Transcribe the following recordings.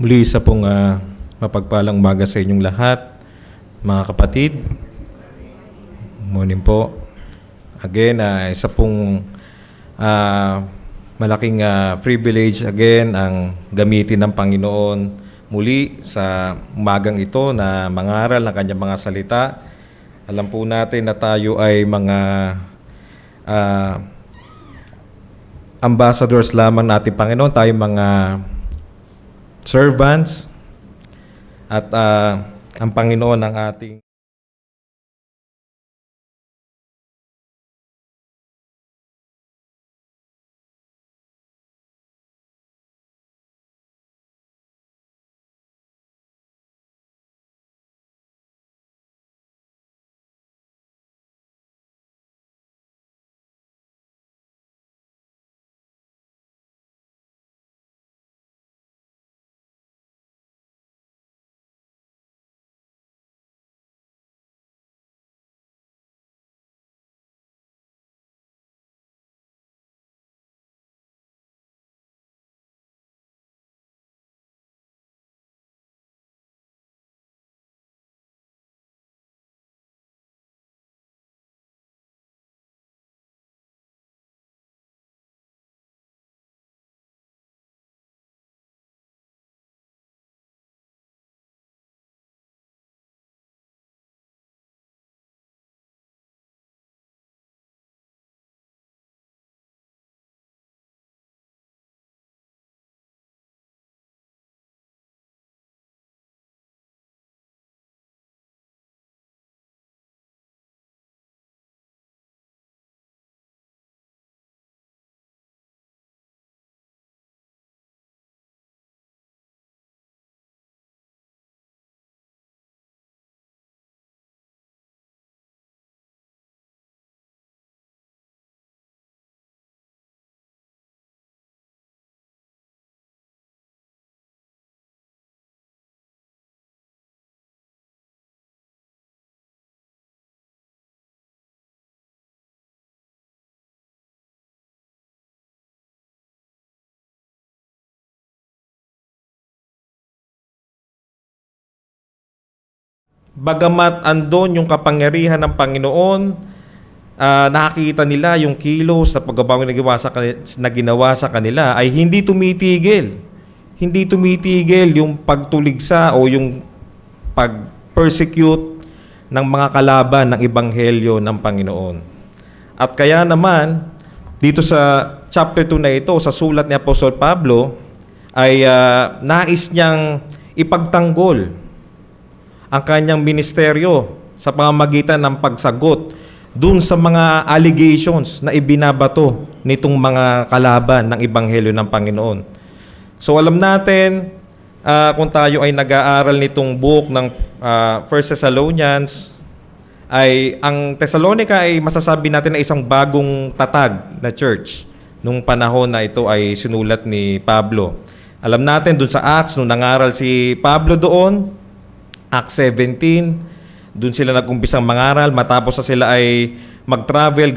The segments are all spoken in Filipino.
Muli sa pong mapagpalang umaga sa inyong lahat, mga kapatid. Morning po. Again, isa pong malaking privilege again ang gamitin ng Panginoon muli sa umagang ito na mangaral ng kanyang mga salita. Alam po natin na tayo ay mga ambassadors lamang natin Panginoon, tayo mga servants at ang Panginoon ang ating bagamat andon yung kapangyarihan ng Panginoon, nakikita nila yung kilos sa pagbabago na ginawa sa kanila ay hindi tumitigil. Hindi tumitigil yung pagtuligsa o yung pag-persecute ng mga kalaban ng Ebanghelyo ng Panginoon. At kaya naman, dito sa chapter 2 na ito, sa sulat ni Apostol Pablo, ay nais niyang ipagtanggol ang kanyang ministeryo sa pamamagitan ng pagsagot dun sa mga allegations na ibinabato nitong mga kalaban ng Ebanghelyo ng Panginoon. So alam natin, kung tayo ay nag-aaral nitong book ng 1 Thessalonians, ay ang Thessalonica ay masasabi natin na isang bagong tatag na church nung panahon na ito ay sinulat ni Pablo. Alam natin dun sa Acts, nung nangaral si Pablo doon, Acts 17, doon sila nag-umpisang mangaral matapos na sila ay mag-travel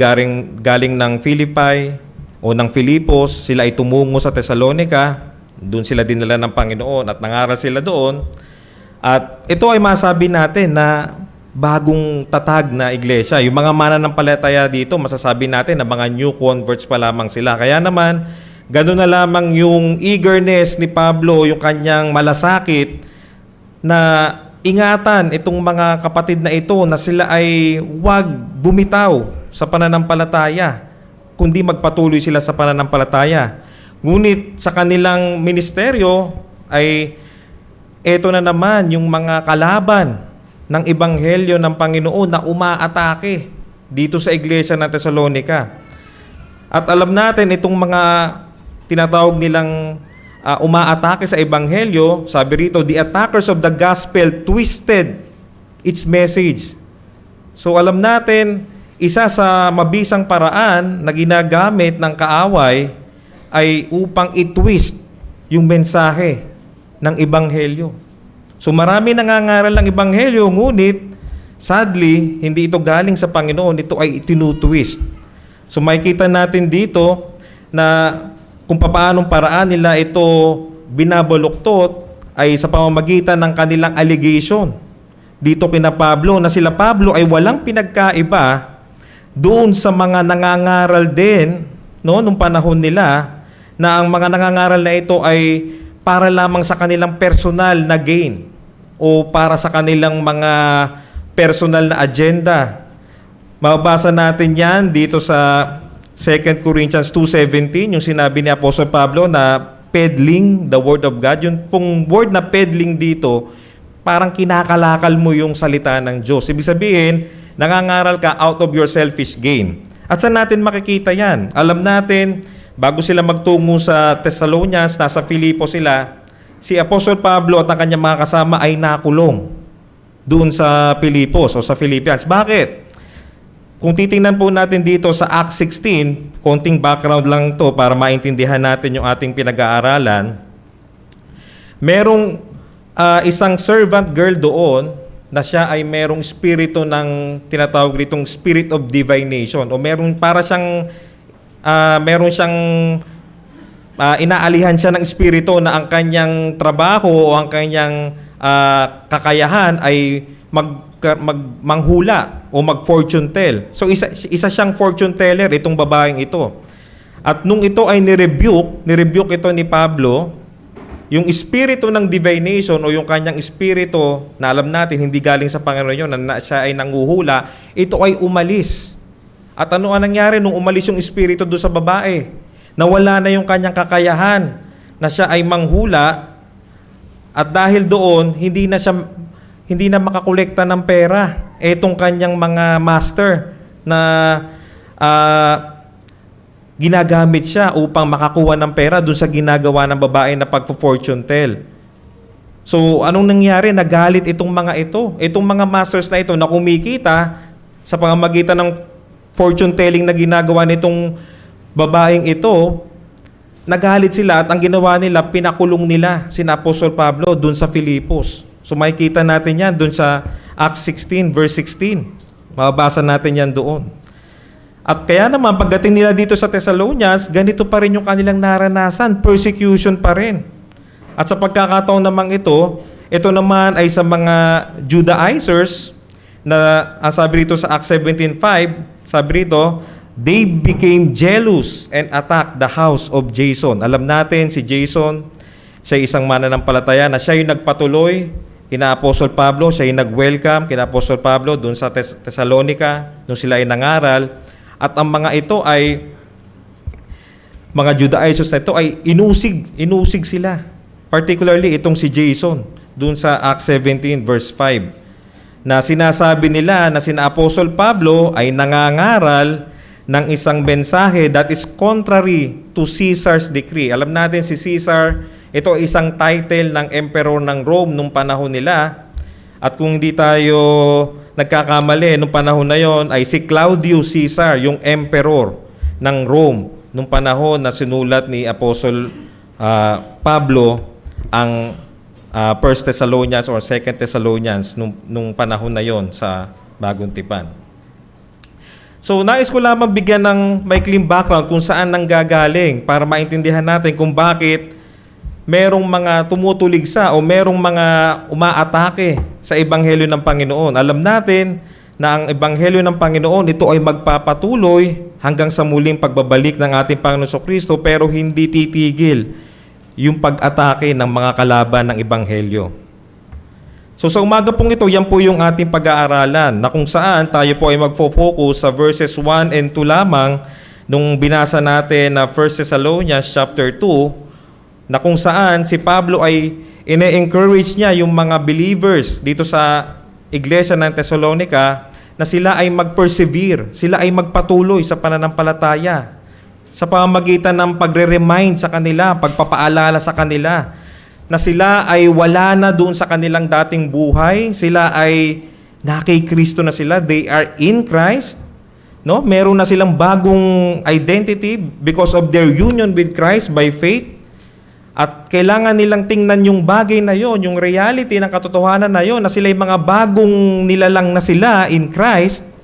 galing ng Philippi o ng Filipos, sila ay tumungo sa Thessalonica, doon sila dinala ng Panginoon at nangaral sila doon. At ito ay masabi natin na bagong tatag na iglesia. Yung mga mananampalataya dito, masasabi natin na mga new converts pa lamang sila. Kaya naman, gano'n na lamang yung eagerness ni Pablo, yung kanyang malasakit na ingatan itong mga kapatid na ito na sila ay huwag bumitaw sa pananampalataya, kundi magpatuloy sila sa pananampalataya. Ngunit sa kanilang ministeryo ay eto na naman yung mga kalaban ng Ebanghelyo ng Panginoon na umaatake dito sa iglesia ng Thessalonica. At alam natin itong mga tinatawag nilang umaatake sa Ebanghelyo, sabi rito, the attackers of the gospel twisted its message. So alam natin, isa sa mabisang paraan na ginagamit ng kaaway ay upang i-twist yung mensahe ng Ebanghelyo. So marami nangangaral ng Ebanghelyo, ngunit sadly, hindi ito galing sa Panginoon, ito ay tinutwist. So makikita natin dito na kung paanong paraan nila ito binabaluktot ay sa pamamagitan ng kanilang allegation dito kina Pablo, na sila Pablo ay walang pinagkaiba doon sa mga nangangaral din, no, nung panahon nila, na ang mga nangangaral na ito ay para lamang sa kanilang personal na gain o para sa kanilang mga personal na agenda. Mababasa natin yan dito sa 2 Corinthians 2:17, yung sinabi ni Apostle Pablo na peddling the word of God. Yung pong word na peddling dito, parang kinakalakal mo yung salita ng Diyos. Ibig sabihin, nangangaral ka out of your selfish gain. At saan natin makikita yan? Alam natin, bago sila magtungo sa Thessalonians, nasa Filipos sila, si Apostle Pablo at ang kanyang mga kasama ay nakulong doon sa Filipos o sa Philippians. Bakit? Kung titingnan po natin dito sa Acts 16, konting background lang to para maintindihan natin yung ating pinag-aaralan. Merong isang servant girl doon na siya ay merong spirito ng tinatawag ditong spirit of divination o meron para siyang inaalihan siya ng espiritu na ang kanyang trabaho o ang kanyang kakayahan ay manghula o mag-fortune tell. So isa siyang fortune teller itong babaeng ito. At nung ito ay nirebuke ito ni Pablo, yung espiritu ng divination o yung kanyang espiritu na alam natin hindi galing sa Panginoon yun, na siya ay nanguhula, ito ay umalis. At ano ang nangyari nung umalis yung espiritu doon sa babae? Nawala na yung kanyang kakayahan na siya ay manghula, at dahil doon hindi na makakolekta ng pera etong kanyang mga master na ginagamit siya upang makakuha ng pera doon sa ginagawa ng babae na pagpo-fortune tell. So, anong nangyari? Nagalit itong mga ito. Itong mga masters na ito na kumikita sa pamamagitan ng fortune telling na ginagawa nitong babaeng ito, nagalit sila at ang ginawa nila, pinakulong nila si Apostol Pablo doon sa Filipos. So, makikita natin yan doon sa Acts 16 verse 16. Mababasa natin yan doon. At kaya naman, pagdating nila dito sa Thessalonians, ganito pa rin yung kanilang naranasan, persecution pa rin. At sa pagkakataon namang ito naman ay sa mga Judaizers na sabi rito sa Acts 17:5, sabi rito, they became jealous and attacked the house of Jason. Alam natin si Jason, siya isang mananampalataya na siya yung nagpatuloy kina Apostol Pablo, siya yung nag-welcome kina Apostol Pablo doon sa Thessalonica, nung sila ay nangaral. At ang mga ito ay, mga Judaizers na ito ay inusig sila. Particularly itong si Jason, dun sa Acts 17 verse 5, na sinasabi nila na sina Apostle Pablo ay nangangaral ng isang mensahe that is contrary to Caesar's decree. Alam natin si Caesar, ito ay isang title ng emperor ng Rome nung panahon nila. At kung hindi tayo nagkakamali, nung panahon na yon ay si Claudius Caesar, yung emperor ng Rome, nung panahon na sinulat ni Apostle Pablo ang 1 Thessalonians or 2 Thessalonians nung panahon na yon sa Bagong Tipan. So, nais ko lamang bigyan ng maikling background kung saan nanggagaling para maintindihan natin kung bakit merong mga tumutuligsa o merong mga umaatake sa Ebanghelyo ng Panginoon. Alam natin na ang Ebanghelyo ng Panginoon, ito ay magpapatuloy hanggang sa muling pagbabalik ng ating Panginoon Kristo, pero hindi titigil yung pag-atake ng mga kalaban ng Ebanghelyo. So sa umaga pong ito, yan po yung ating pag-aaralan na kung saan tayo po ay magfo-focus sa verses 1 and 2 lamang nung binasa natin na 1 Thessalonians chapter 2, na kung saan si Pablo ay ine-encourage niya yung mga believers dito sa iglesia ng Thessalonica na sila ay mag-persevere, sila ay magpatuloy sa pananampalataya sa pamamagitan ng pagre-remind sa kanila, pagpapaalala sa kanila na sila ay wala na doon sa kanilang dating buhay, sila ay kay Kristo na sila, they are in Christ. No? Meron na silang bagong identity because of their union with Christ by faith. At kailangan nilang tingnan yung bagay na yon, yung reality ng katotohanan na yon, na sila ay mga bagong nilalang na sila in Christ.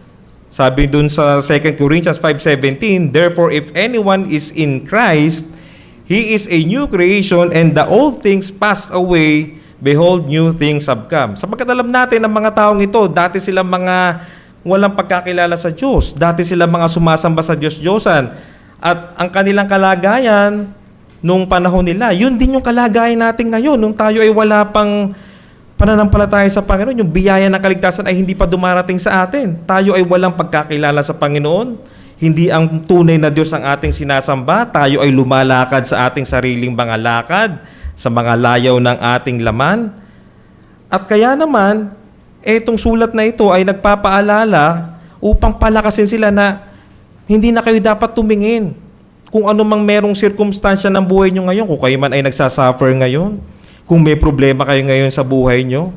Sabi dun sa 2 Corinthians 5:17, therefore if anyone is in Christ, he is a new creation and the old things passed away, behold, new things have come. Sapagkat alam natin ang mga taong ito, dati silang mga walang pagkakilala sa Diyos. Dati silang mga sumasamba sa Diyos-Diyosan. At ang kanilang kalagayan nung panahon nila, yun din yung kalagayan natin ngayon. Nung tayo ay wala pang pananampalataya sa Panginoon, yung biyaya ng kaligtasan ay hindi pa dumarating sa atin. Tayo ay walang pagkakilala sa Panginoon. Hindi ang tunay na Diyos ang ating sinasamba. Tayo ay lumalakad sa ating sariling mga lakad, sa mga layaw ng ating laman. At kaya naman, etong sulat na ito ay nagpapaalala upang palakasin sila na hindi na kayo dapat tumingin kung ano mang merong sirkumstansya ng buhay nyo ngayon, kung kayo man ay nagsasuffer ngayon, kung may problema kayo ngayon sa buhay nyo,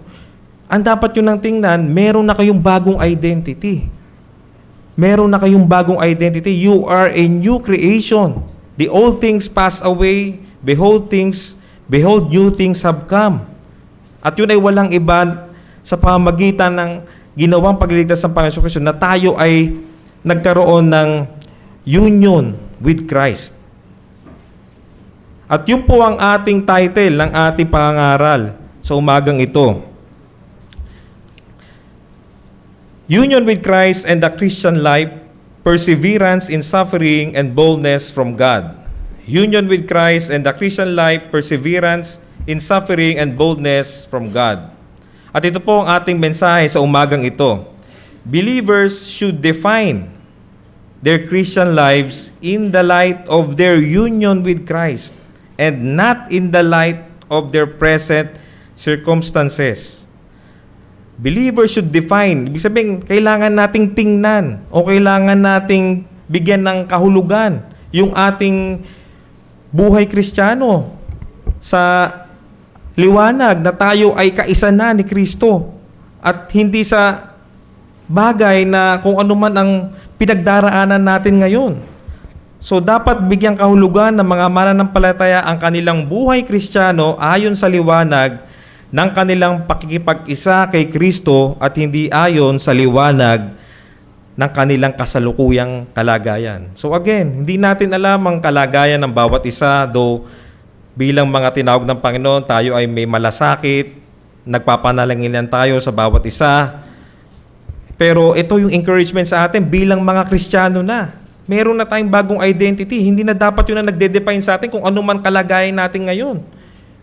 ang dapat yun nang tingnan, meron na kayong bagong identity. Meron na kayong bagong identity. You are a new creation. The old things pass away. Behold, new things have come. At yun ay walang iba sa pamamagitan ng ginawang pagliligtas ng Panginoon Kristo na tayo ay nagkaroon ng union with Christ. At yun po ang ating title ng ating pangangaral sa umagang ito. Union with Christ and the Christian life, perseverance in suffering and boldness from God. Union with Christ and the Christian life, perseverance in suffering and boldness from God. At ito po ang ating mensahe sa umagang ito. Believers should define their Christian lives in the light of their union with Christ and not in the light of their present circumstances. Believers should define. Ibig sabihin, kailangan nating tingnan o kailangan nating bigyan ng kahulugan yung ating buhay Kristiyano sa liwanag na tayo ay kaisa na ni Kristo at hindi sa bagay na kung ano man ang pinagdaraanan natin ngayon. So dapat bigyang kahulugan ng mga mananampalataya ang kanilang buhay Kristiyano ayon sa liwanag ng kanilang pakikipag-isa kay Kristo at hindi ayon sa liwanag ng kanilang kasalukuyang kalagayan. So again, hindi natin alam ang kalagayan ng bawat isa, though bilang mga tinawag ng Panginoon, tayo ay may malasakit, nagpapanalangin tayo sa bawat isa. Pero ito yung encouragement sa atin bilang mga Kristiyano na. Meron na tayong bagong identity. Hindi na dapat yun na nagde-define sa atin kung ano man kalagayan natin ngayon.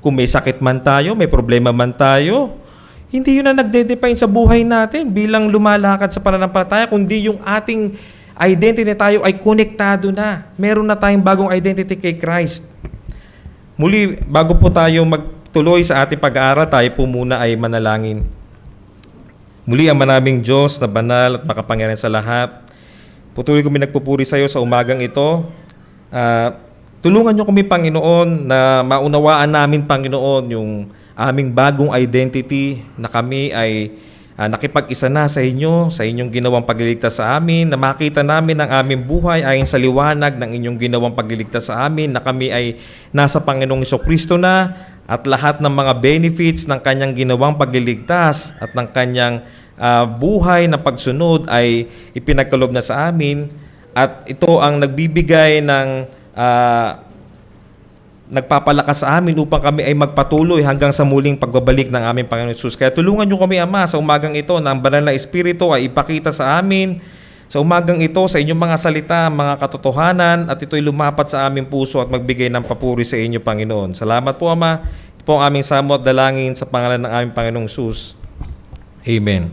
Kung may sakit man tayo, may problema man tayo, hindi yun na nagde-define sa buhay natin bilang lumalakad sa pananampalataya, kundi yung ating identity na tayo ay konektado na. Meron na tayong bagong identity kay Christ. Muli, bago po tayo magtuloy sa ating pag-aaral, tayo po muna ay manalangin. Muli, ang manaming Diyos na banal at makapangyarihan sa lahat, patuloy kami nagpupuri sa iyo sa umagang ito. Tulungan niyo kami, Panginoon, na maunawaan namin, Panginoon, yung aming bagong identity na kami ay nakipag-isa na sa inyo, sa inyong ginawang pagliligtas sa amin, na makita namin ang aming buhay ayon sa liwanag ng inyong ginawang pagliligtas sa amin, na kami ay nasa Panginoong Jesucristo na at lahat ng mga benefits ng kanyang ginawang pagliligtas at ng kanyang buhay na pagsunod ay ipinagkaloob na sa amin at ito ang nagbibigay ng nagpapalakas sa amin upang kami ay magpatuloy hanggang sa muling pagbabalik ng aming Panginoon Jesus. Kaya tulungan niyo kami, Ama, sa umagang ito na ang banal na Espiritu ay ipakita sa amin sa umagang ito sa inyong mga salita, mga katotohanan at ito'y lumapat sa aming puso at magbigay ng papuri sa inyo, Panginoon. Salamat po, Ama. Ito po ang aming samot dalangin sa pangalan ng aming Panginoong Jesus. Amen.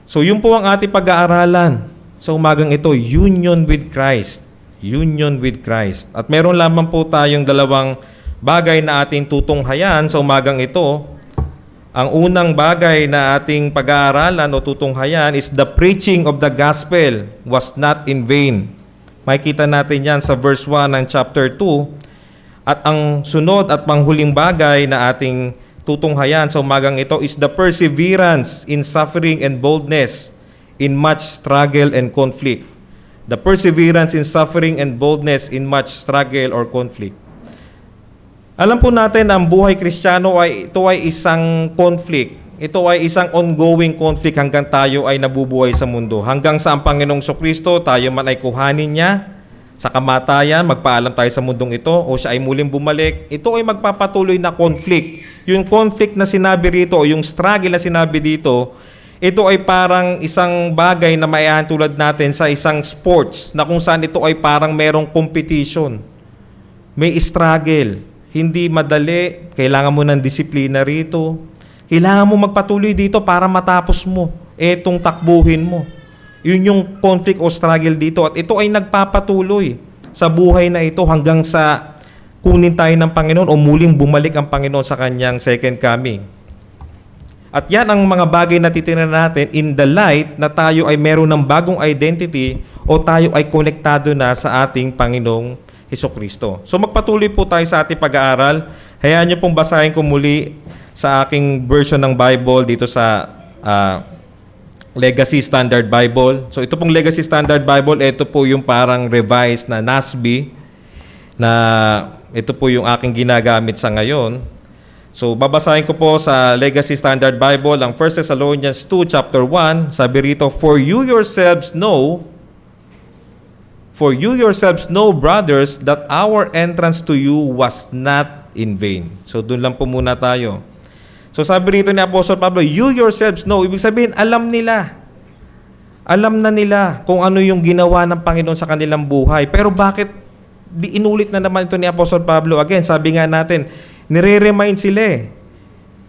So yun po ang ating pag-aaralan sa umagang ito, union with Christ. Union with Christ. At meron lamang po tayong dalawang bagay na ating tutunghayan sa umagang ito. Ang unang bagay na ating pag-aaralan o tutunghayan is the preaching of the gospel was not in vain. Makikita natin yan sa verse 1 ng chapter 2. At ang sunod at panghuling bagay na ating tutunghayan sa umagang ito is the perseverance in suffering and boldness in much struggle and conflict. The perseverance in suffering and boldness in much struggle or conflict. Alam po natin ang buhay Kristiyano ito ay isang conflict. Ito ay isang ongoing conflict hanggang tayo ay nabubuhay sa mundo. Hanggang sa ang Panginoong Jesucristo tayo man ay kuhanin niya sa kamatayan, magpaalam tayo sa mundong ito, o siya ay muling bumalik, ito ay magpapatuloy na conflict. Yung conflict na sinabi rito, o yung struggle na sinabi dito, ito ay parang isang bagay na maihatulad natin sa isang sports na kung saan ito ay parang merong competition. May struggle. Hindi madali. Kailangan mo ng disiplina rito. Kailangan mo magpatuloy dito para matapos mo etong takbuhin mo. Yun yung conflict o struggle dito. At ito ay nagpapatuloy sa buhay na ito hanggang sa kunin tayo ng Panginoon o muling bumalik ang Panginoon sa kanyang second coming. At yan ang mga bagay na titingnan natin in the light na tayo ay meron ng bagong identity o tayo ay konektado na sa ating Panginoong Hesukristo. So magpatuloy po tayo sa ating pag-aaral. Hayaan niyo pong basahin ko muli sa aking version ng Bible dito sa Legacy Standard Bible. So ito pong Legacy Standard Bible, ito po yung parang revised na NASB na ito po yung aking ginagamit sa ngayon. So babasahin ko po sa Legacy Standard Bible ang 1 Thessalonians 2 chapter 1. Sabi rito, For you yourselves know, brothers, that our entrance to you was not in vain. So doon lang po muna tayo. So sabi rito ni Apostle Pablo, you yourselves know. Ibig sabihin, alam nila. Alam na nila kung ano yung ginawa ng Panginoon sa kanilang buhay. Pero bakit inulit na naman ito ni Apostle Pablo? Again, sabi nga natin, nire-remind sila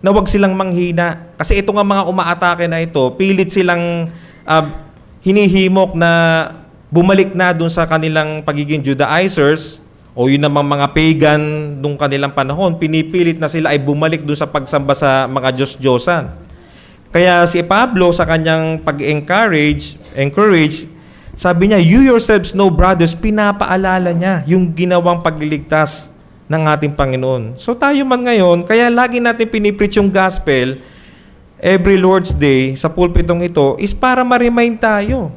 na huwag silang manghina. Kasi ito nga mga umaatake na ito, pilit silang hinihimok na bumalik na dun sa kanilang pagiging Judaizers, o yun namang mga pagan nung kanilang panahon, pinipilit na sila ay bumalik doon sa pagsamba sa mga Diyos-Diyosan. Kaya si Pablo sa kanyang encourage, sabi niya, you yourselves know, brothers, pinapaalala niya yung ginawang pagliligtas ng ating Panginoon. So tayo man ngayon, kaya lagi natin pinipreach yung gospel every Lord's Day sa pulpitong ito is para ma-remind tayo.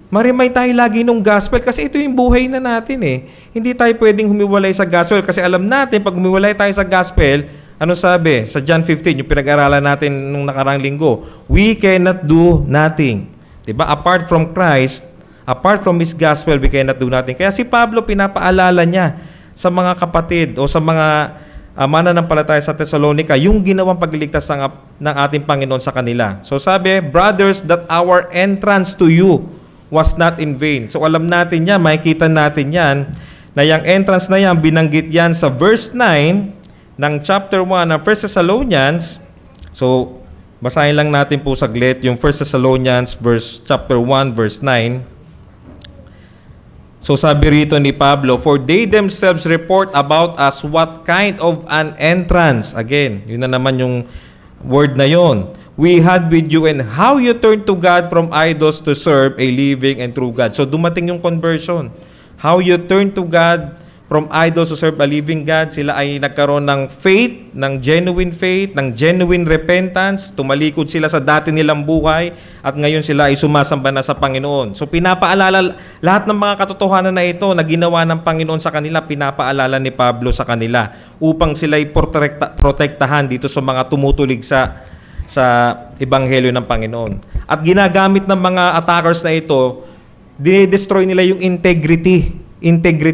Ma-remind tayo lagi nung gospel kasi ito yung buhay na natin eh. Hindi tayo pwedeng humiwalay sa gospel kasi alam natin pag humiwalay tayo sa gospel, ano sabi? Sa John 15, yung pinag-aralan natin nung nakarang linggo, we cannot do nothing. Diba? Apart from Christ, apart from His gospel, we cannot do nothing. Kaya si Pablo pinapaalala niya sa mga kapatid o sa mga mananampalataya sa Thessalonica yung ginawang pagliligtas ng ating Panginoon sa kanila. So sabi, brothers, that our entrance to you was not in vain. So alam natin yan, makikita natin yan, na yung entrance na yan, binanggit yan sa verse 9 ng chapter 1 ng 1 Thessalonians. So, basahin lang natin po saglit yung 1 Thessalonians chapter 1 verse 9. So sabi rito ni Pablo, for they themselves report about us what kind of an entrance. Again, yun na naman yung word na yon. We had with you and how you turned to God from idols to serve a living and true God. So dumating yung conversion. How you turned to God from idols to serve a living God. Sila ay nagkaroon ng faith, ng genuine repentance. Tumalikod sila sa dati nilang buhay at ngayon sila ay sumasamba na sa Panginoon. So pinapaalala lahat ng mga katotohanan na ito na ginawa ng Panginoon sa kanila, pinapaalala ni Pablo sa kanila upang sila ay protektahan dito sa mga tumutulig sa ebanghelyo ng Panginoon. At ginagamit ng mga attackers na ito, dinidestroy nila yung integrity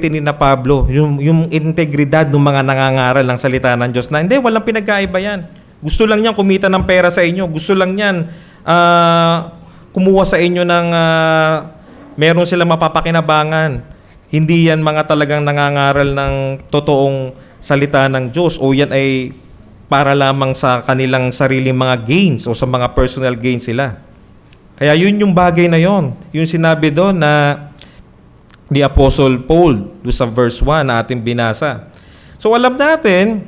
ni na Pablo, yung integridad ng mga nangangaral ng salita ng Diyos na hindi, walang pinagkaiba yan. Gusto lang niyan kumita ng pera sa inyo. Gusto lang niyan kumuha sa inyo ng meron silang mapapakinabangan. Hindi yan mga talagang nangangaral ng totoong salita ng Diyos o yan ay para lamang sa kanilang sariling mga gains o sa mga personal gains sila. Kaya yun yung bagay na yon. Yung sinabi doon na ni Apostle Paul doon sa verse 1 na ating binasa. So alam natin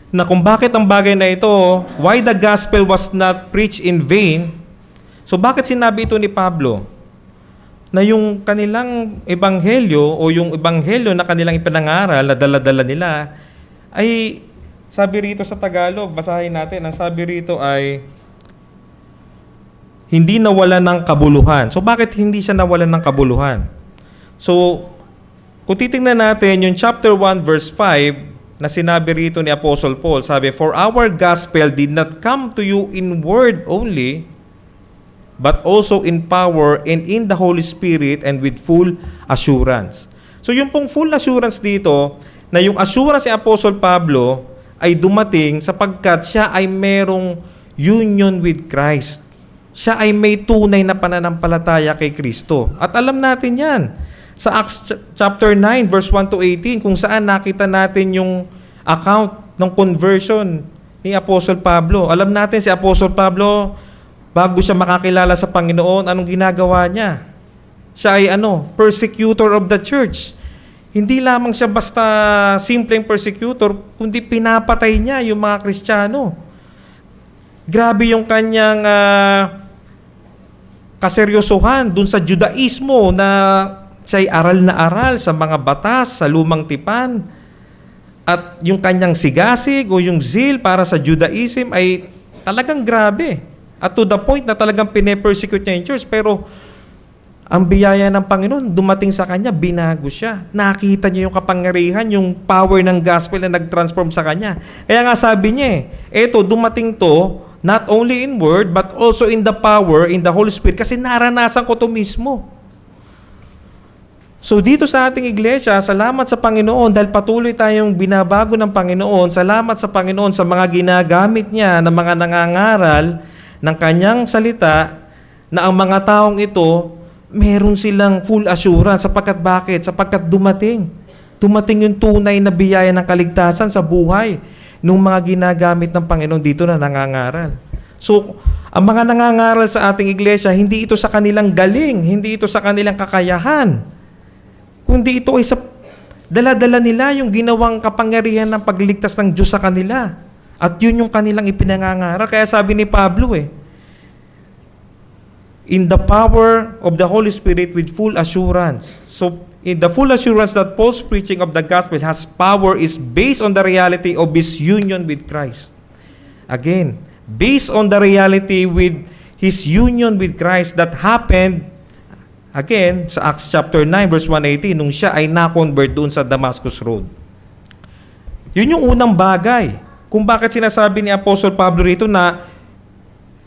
na kung bakit ang bagay na ito, why the gospel was not preached in vain. So bakit sinabi ito ni Pablo? Na yung kanilang ebanghelyo o yung ebanghelyo na kanilang ipinangaral na dala-dala nila ay sabi rito sa Tagalog, basahin natin, ang sabi rito ay hindi nawalan ng kabuluhan. So bakit hindi siya nawalan ng kabuluhan? So, kung titingnan natin yung chapter 1 verse 5 na sinabi rito ni Apostle Paul, sabi, for our gospel did not come to you in word only, but also in power and in the Holy Spirit and with full assurance. So yung pong full assurance dito, na yung assurance ni Apostle Pablo ay dumating sapagkat siya ay merong union with Christ. Siya ay may tunay na pananampalataya kay Kristo. At alam natin yan. Sa Acts chapter 9, verse 1 to 18, kung saan nakita natin yung account ng conversion ni Apostle Pablo. Alam natin si Apostle Pablo, bago siya makakilala sa Panginoon, anong ginagawa niya? Siya ay persecutor of the church. Hindi lamang siya basta simpleng persecutor, kundi pinapatay niya yung mga Kristiyano. Grabe yung kanyang kaseryosohan dun sa Judaismo na siya'y aral na aral sa mga batas, sa lumang tipan. At yung kanyang sigasig o yung zeal para sa Judaism ay talagang grabe. At to the point na talagang pine-persecute niya yung church. Pero ang biyaya ng Panginoon, dumating sa kanya, binago siya. Nakita niya yung kapangyarihan, yung power ng gospel na nag-transform sa kanya. Kaya nga sabi niya, eto, dumating to, not only in word, but also in the power, in the Holy Spirit, kasi naranasan ko to mismo. So dito sa ating iglesia, salamat sa Panginoon dahil patuloy tayong binabago ng Panginoon. Salamat sa Panginoon sa mga ginagamit niya ng mga nangangaral ng kanyang salita na ang mga taong ito, meron silang full assurance. Sapagkat bakit? Sapagkat dumating. Dumating yung tunay na biyaya ng kaligtasan sa buhay ng mga ginagamit ng Panginoon dito na nangangaral. So, ang mga nangangaral sa ating iglesia, hindi ito sa kanilang galing, hindi ito sa kanilang kakayahan, kundi ito ay sa dala-dala nila yung ginawang kapangyarihan ng pagligtas ng Diyos sa kanila. At yun yung kanilang ipinangangaral. Kaya sabi ni Pablo in the power of the Holy Spirit with full assurance. So, in the full assurance that Paul's preaching of the gospel has power is based on the reality of his union with Christ. Again, based on the reality with his union with Christ that happened again, sa Acts chapter 9, verse 118, nung siya ay na-convert doon sa Damascus Road. Yun yung unang bagay. Kung bakit sinasabi ni Apostle Pablo rito na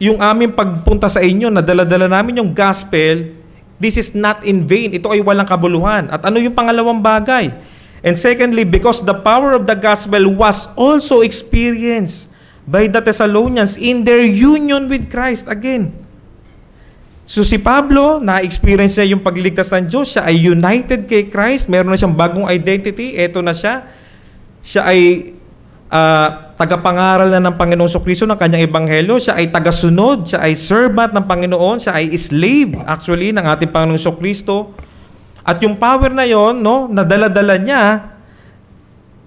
yung aming pagpunta sa inyo, na dala-dala namin yung gospel, this is not in vain. Ito ay walang kabuluhan. At ano yung pangalawang bagay? And secondly, because the power of the gospel was also experienced by the Thessalonians in their union with Christ. Again, so si Pablo, na-experience niya yung pagliligtas ng Diyos. Siya ay united kay Christ. Meron na siyang bagong identity. Eto na siya. Siya ay tagapangaral na ng Panginoong Kristo ng kanyang ebanghelyo. Siya ay tagasunod. Siya ay servant ng Panginoon. Siya ay slave, actually, ng ating Panginoong Kristo. At yung power na yon, na dala-dala niya,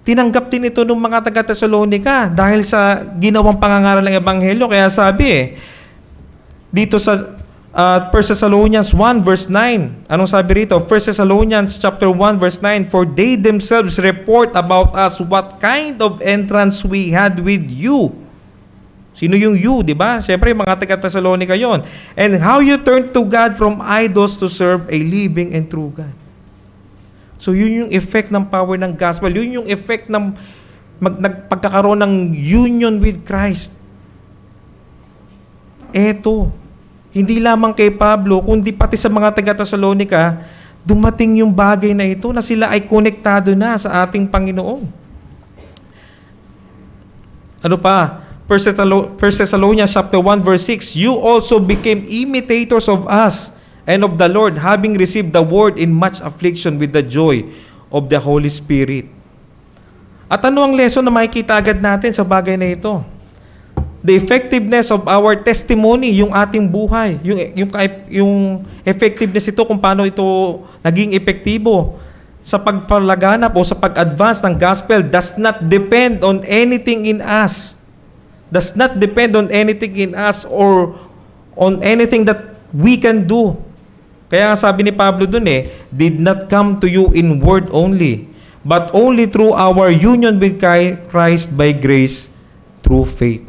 tinanggap din ito ng mga taga-Thessalonica dahil sa ginawang pangangaral ng ebanghelyo. Kaya sabi dito sa 1 Thessalonians 1 verse 9. Anong sabi rito? 1 Thessalonians chapter 1 verse 9. For they themselves report about us what kind of entrance we had with you. Sino yung you, di ba? Siyempre, mga taga-Thessalonica yon. And how you turned to God from idols to serve a living and true God. So yun yung effect ng power ng gospel. Yun yung effect ng pagkakaroon ng union with Christ. Eto. Hindi lamang kay Pablo, kundi pati sa mga taga-Thessalonica, dumating yung bagay na ito na sila ay konektado na sa ating Panginoon. Ano pa? 1 Thessalonians chapter 1 verse 6, you also became imitators of us and of the Lord, having received the word in much affliction with the joy of the Holy Spirit. At ano ang lesson na makikita agad natin sa bagay na ito? The effectiveness of our testimony, yung ating buhay, yung effectiveness ito kung paano ito naging epektibo sa pagpalaganap o sa pag-advance ng gospel does not depend on anything in us. Does not depend on anything in us or on anything that we can do. Kaya sabi ni Pablo dun did not come to you in word only, but only through our union with Christ by grace through faith.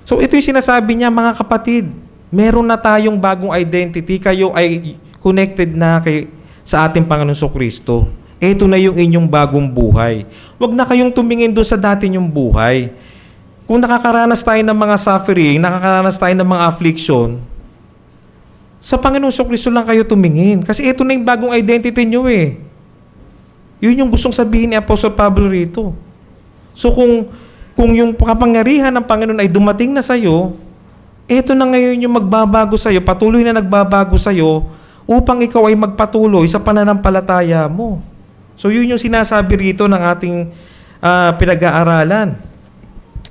So ito yung sinasabi niya, mga kapatid, meron na tayong bagong identity, kayo ay connected na sa ating Panginoong Kristo. Ito na yung inyong bagong buhay. Huwag na kayong tumingin doon sa dati nyong buhay. Kung nakakaranas tayo ng mga suffering, nakakaranas tayo ng mga affliction, Sa Panginoong Kristo lang kayo tumingin. Kasi ito na yung bagong identity nyo eh. Yun yung gustong sabihin ni Apostle Pablo rito. So kung yung kapangyarihan ng Panginoon ay dumating na sa'yo, ito na ngayon yung magbabago sa'yo, patuloy na nagbabago sa'yo, upang ikaw ay magpatuloy sa pananampalataya mo. So yun yung sinasabi rito ng ating pinag-aaralan.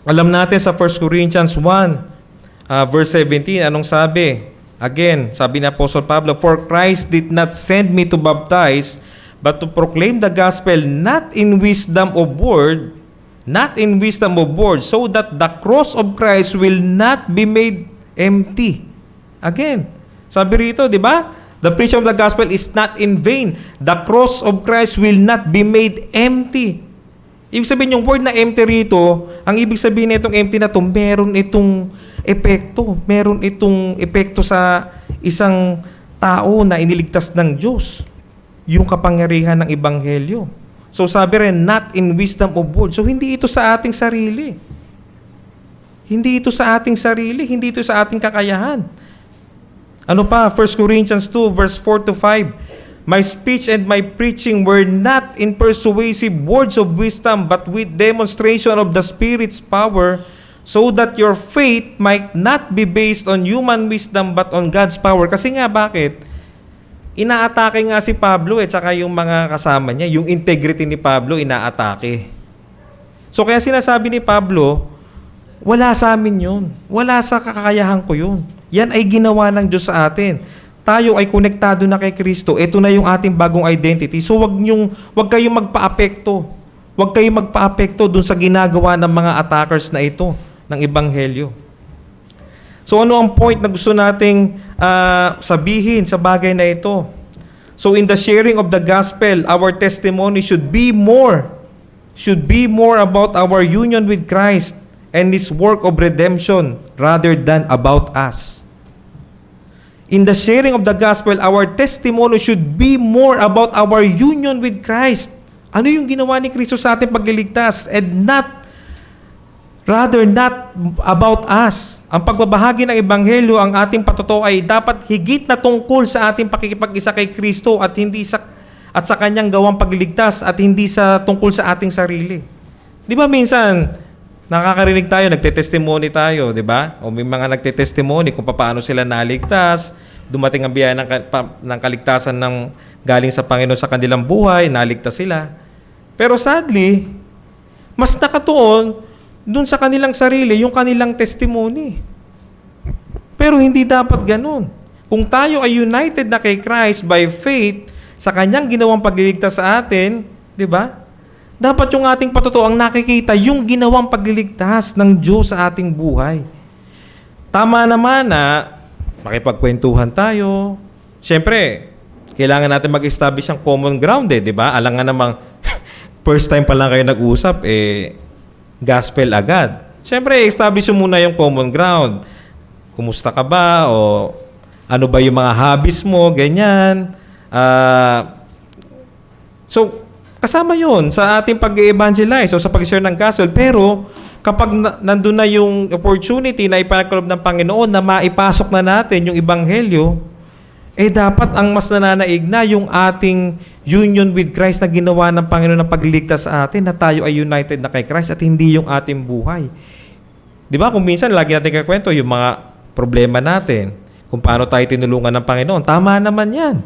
Alam natin sa 1 Corinthians 1, verse 17, anong sabi? Again, sabi ni Apostle Pablo, "For Christ did not send me to baptize, but to proclaim the gospel not in wisdom of word, so that the cross of Christ will not be made empty." Again, sabi rito, di ba? The preaching of the gospel is not in vain. The cross of Christ will not be made empty. Ibig sabihin, yung word na empty rito, ang ibig sabihin na itong empty na ito, meron itong epekto. Meron itong epekto sa isang tao na iniligtas ng Diyos. Yung kapangyarihan ng Ebanghelyo. So sabi rin, not in wisdom of word. So hindi ito sa ating sarili. Hindi ito sa ating sarili. Hindi ito sa ating kakayahan. Ano pa? 1 Corinthians 2 verse 4 to 5. "My speech and my preaching were not in persuasive words of wisdom, but with demonstration of the Spirit's power, so that your faith might not be based on human wisdom, but on God's power." Kasi nga, bakit? Inaatake nga si Pablo tsaka yung mga kasama niya. Yung integrity ni Pablo, inaatake. So kaya sinasabi ni Pablo, wala sa amin yun. Wala sa kakayahan ko yun. Yan ay ginawa ng Diyos sa atin. Tayo ay konektado na kay Kristo. Ito na yung ating bagong identity. So wag kayong magpa-apekto. Wag kayong magpa-apekto dun sa ginagawa ng mga attackers na ito ng Ebanghelyo. So ano ang point na gusto nating sabihin sa bagay na ito? So in the sharing of the gospel, our testimony should be more about our union with Christ and His work of redemption rather than about us. In the sharing of the gospel, our testimony should be more about our union with Christ. Ano yung ginawa ni Kristo sa ating pagliligtas? And rather not about us. Ang pagbabahagi ng Ebanghelyo, ang ating patotoo ay dapat higit na tungkol sa ating pakikipag-isa kay Kristo at sa Kanyang gawang pagliligtas at hindi sa tungkol sa ating sarili. Di ba minsan, nakakarinig tayo, nagtetestimony tayo, di ba? O may mga nagtetestimony kung paano sila naligtas, dumating ang biyaya ng kaligtasan ng galing sa Panginoon sa kanilang buhay, naligtas sila. Pero sadly, mas nakatuon dun sa kanilang sarili, yung kanilang testimony. Pero hindi dapat ganun. Kung tayo ay united na kay Christ by faith sa Kanyang ginawang pagliligtas sa atin, di ba? Dapat yung ating patotoo ang nakikita yung ginawang pagliligtas ng Diyos sa ating buhay. Tama naman na makipagkwentuhan tayo. Siyempre, kailangan natin mag-establish ang common ground di ba? Alam nga namang first time pa lang kayo nag-usap, gospel agad. Siyempre, establish mo muna yung common ground. Kumusta ka ba? O ano ba yung mga hobbies mo? Ganyan. So, kasama yun sa ating pag-evangelize o sa pag-share ng gospel. Pero, kapag nandun na yung opportunity na ipagkaloob ng Panginoon na maipasok na natin yung Ebanghelyo, dapat ang mas nananaig na yung ating union with Christ na ginawa ng Panginoon na pagliligtas sa atin, na tayo ay united na kay Christ at hindi yung ating buhay. Di ba? Kung minsan, lagi natin kakwento yung mga problema natin, kung paano tayo tinulungan ng Panginoon. Tama naman yan.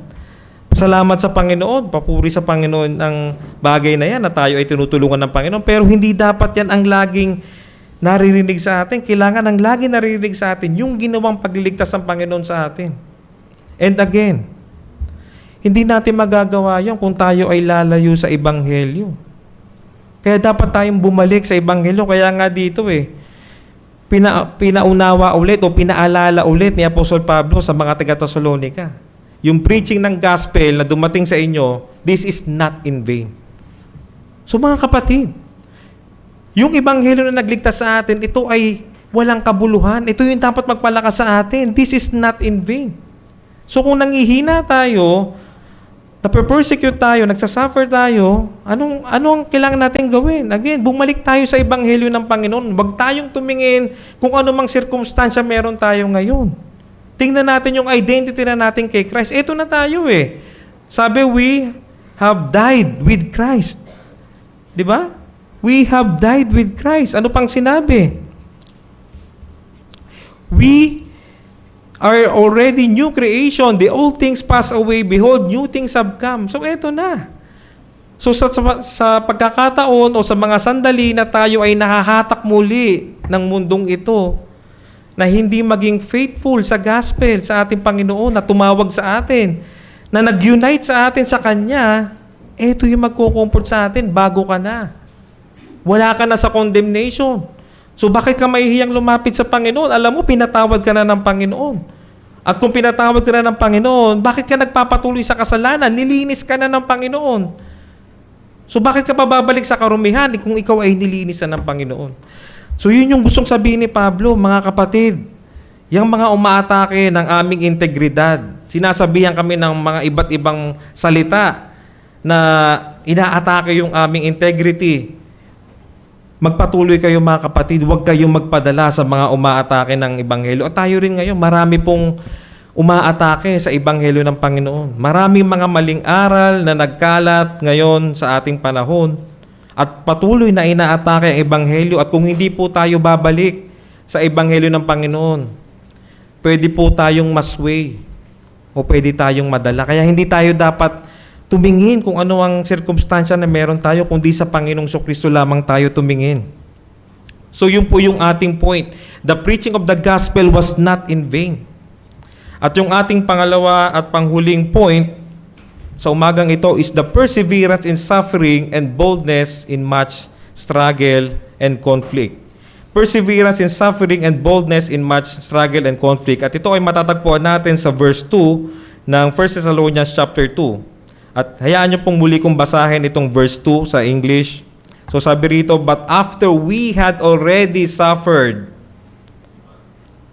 Salamat sa Panginoon, papuri sa Panginoon ang bagay na yan na tayo ay tinutulungan ng Panginoon. Pero hindi dapat yan ang laging naririnig sa atin. Kailangan ang laging naririnig sa atin yung ginawang pagliligtas ng Panginoon sa atin. And again, hindi natin magagawa yan kung tayo ay lalayo sa Ebanghelyo. Kaya dapat tayong bumalik sa Ebanghelyo. Kaya nga dito pinaunawa ulit o pinaalala ulit ni Apostol Pablo sa mga taga-Thessalonica. Yung preaching ng gospel na dumating sa inyo, this is not in vain. So mga kapatid, yung Ebanghelyo na nagligtas sa atin, ito ay walang kabuluhan. Ito yung dapat magpalakas sa atin. This is not in vain. So kung nangihina tayo, nape-persecute tayo, nagsasuffer tayo, anong kailangan natin gawin? Again, bumalik tayo sa Ebanghelyo ng Panginoon. Huwag tayong tumingin kung ano mang sirkumstansya meron tayo ngayon. Tingnan natin yung identity na natin kay Christ. Ito na tayo eh. Sabi, we have died with Christ. Di ba? We have died with Christ. Ano pang sinabi? We are already new creation. The old things pass away. Behold, new things have come. So, eto na. So, sa pagkakataon o sa mga sandali na tayo ay nakahatak muli ng mundong ito, na hindi maging faithful sa gospel sa ating Panginoon, na tumawag sa atin, na nag-unite sa atin sa Kanya, eto yung magkukumport sa atin, bago ka na. Wala ka na sa condemnation. So, bakit ka mahihiyang lumapit sa Panginoon? Alam mo, pinatawad ka na ng Panginoon. At kung pinatawad ka na ng Panginoon, bakit ka nagpapatuloy sa kasalanan? Nilinis ka na ng Panginoon. So bakit ka pa babalik sa karumihan kung ikaw ay nilinis na ng Panginoon? So yun yung gustong sabihin ni Pablo, mga kapatid. Yung mga umaatake ng aming integridad, sinasabihan kami ng mga iba't ibang salita na inaatake yung aming integrity. Magpatuloy kayo mga kapatid, huwag kayong magpadala sa mga umaatake ng Ebanghelyo. At tayo rin ngayon, marami pong umaatake sa Ebanghelyo ng Panginoon. Maraming mga maling aral na nagkalat ngayon sa ating panahon at patuloy na inaatake ang Ebanghelyo. At kung hindi po tayo babalik sa Ebanghelyo ng Panginoon, pwede po tayong masway o pwede tayong madala. Kaya hindi tayo dapat tumingin kung ano ang sirkumstansya na meron tayo, kundi sa Panginoong Jesucristo lamang tayo tumingin. So yun po yung ating point. The preaching of the gospel was not in vain. At yung ating pangalawa at panghuling point sa umagang ito is the perseverance in suffering and boldness in much struggle and conflict. Perseverance in suffering and boldness in much struggle and conflict. At ito ay matatagpuan natin sa verse 2 ng 1 Thessalonians chapter 2. At hayaan niyo pong muli kong basahin itong verse 2 sa English. So sabi rito, but after we had already suffered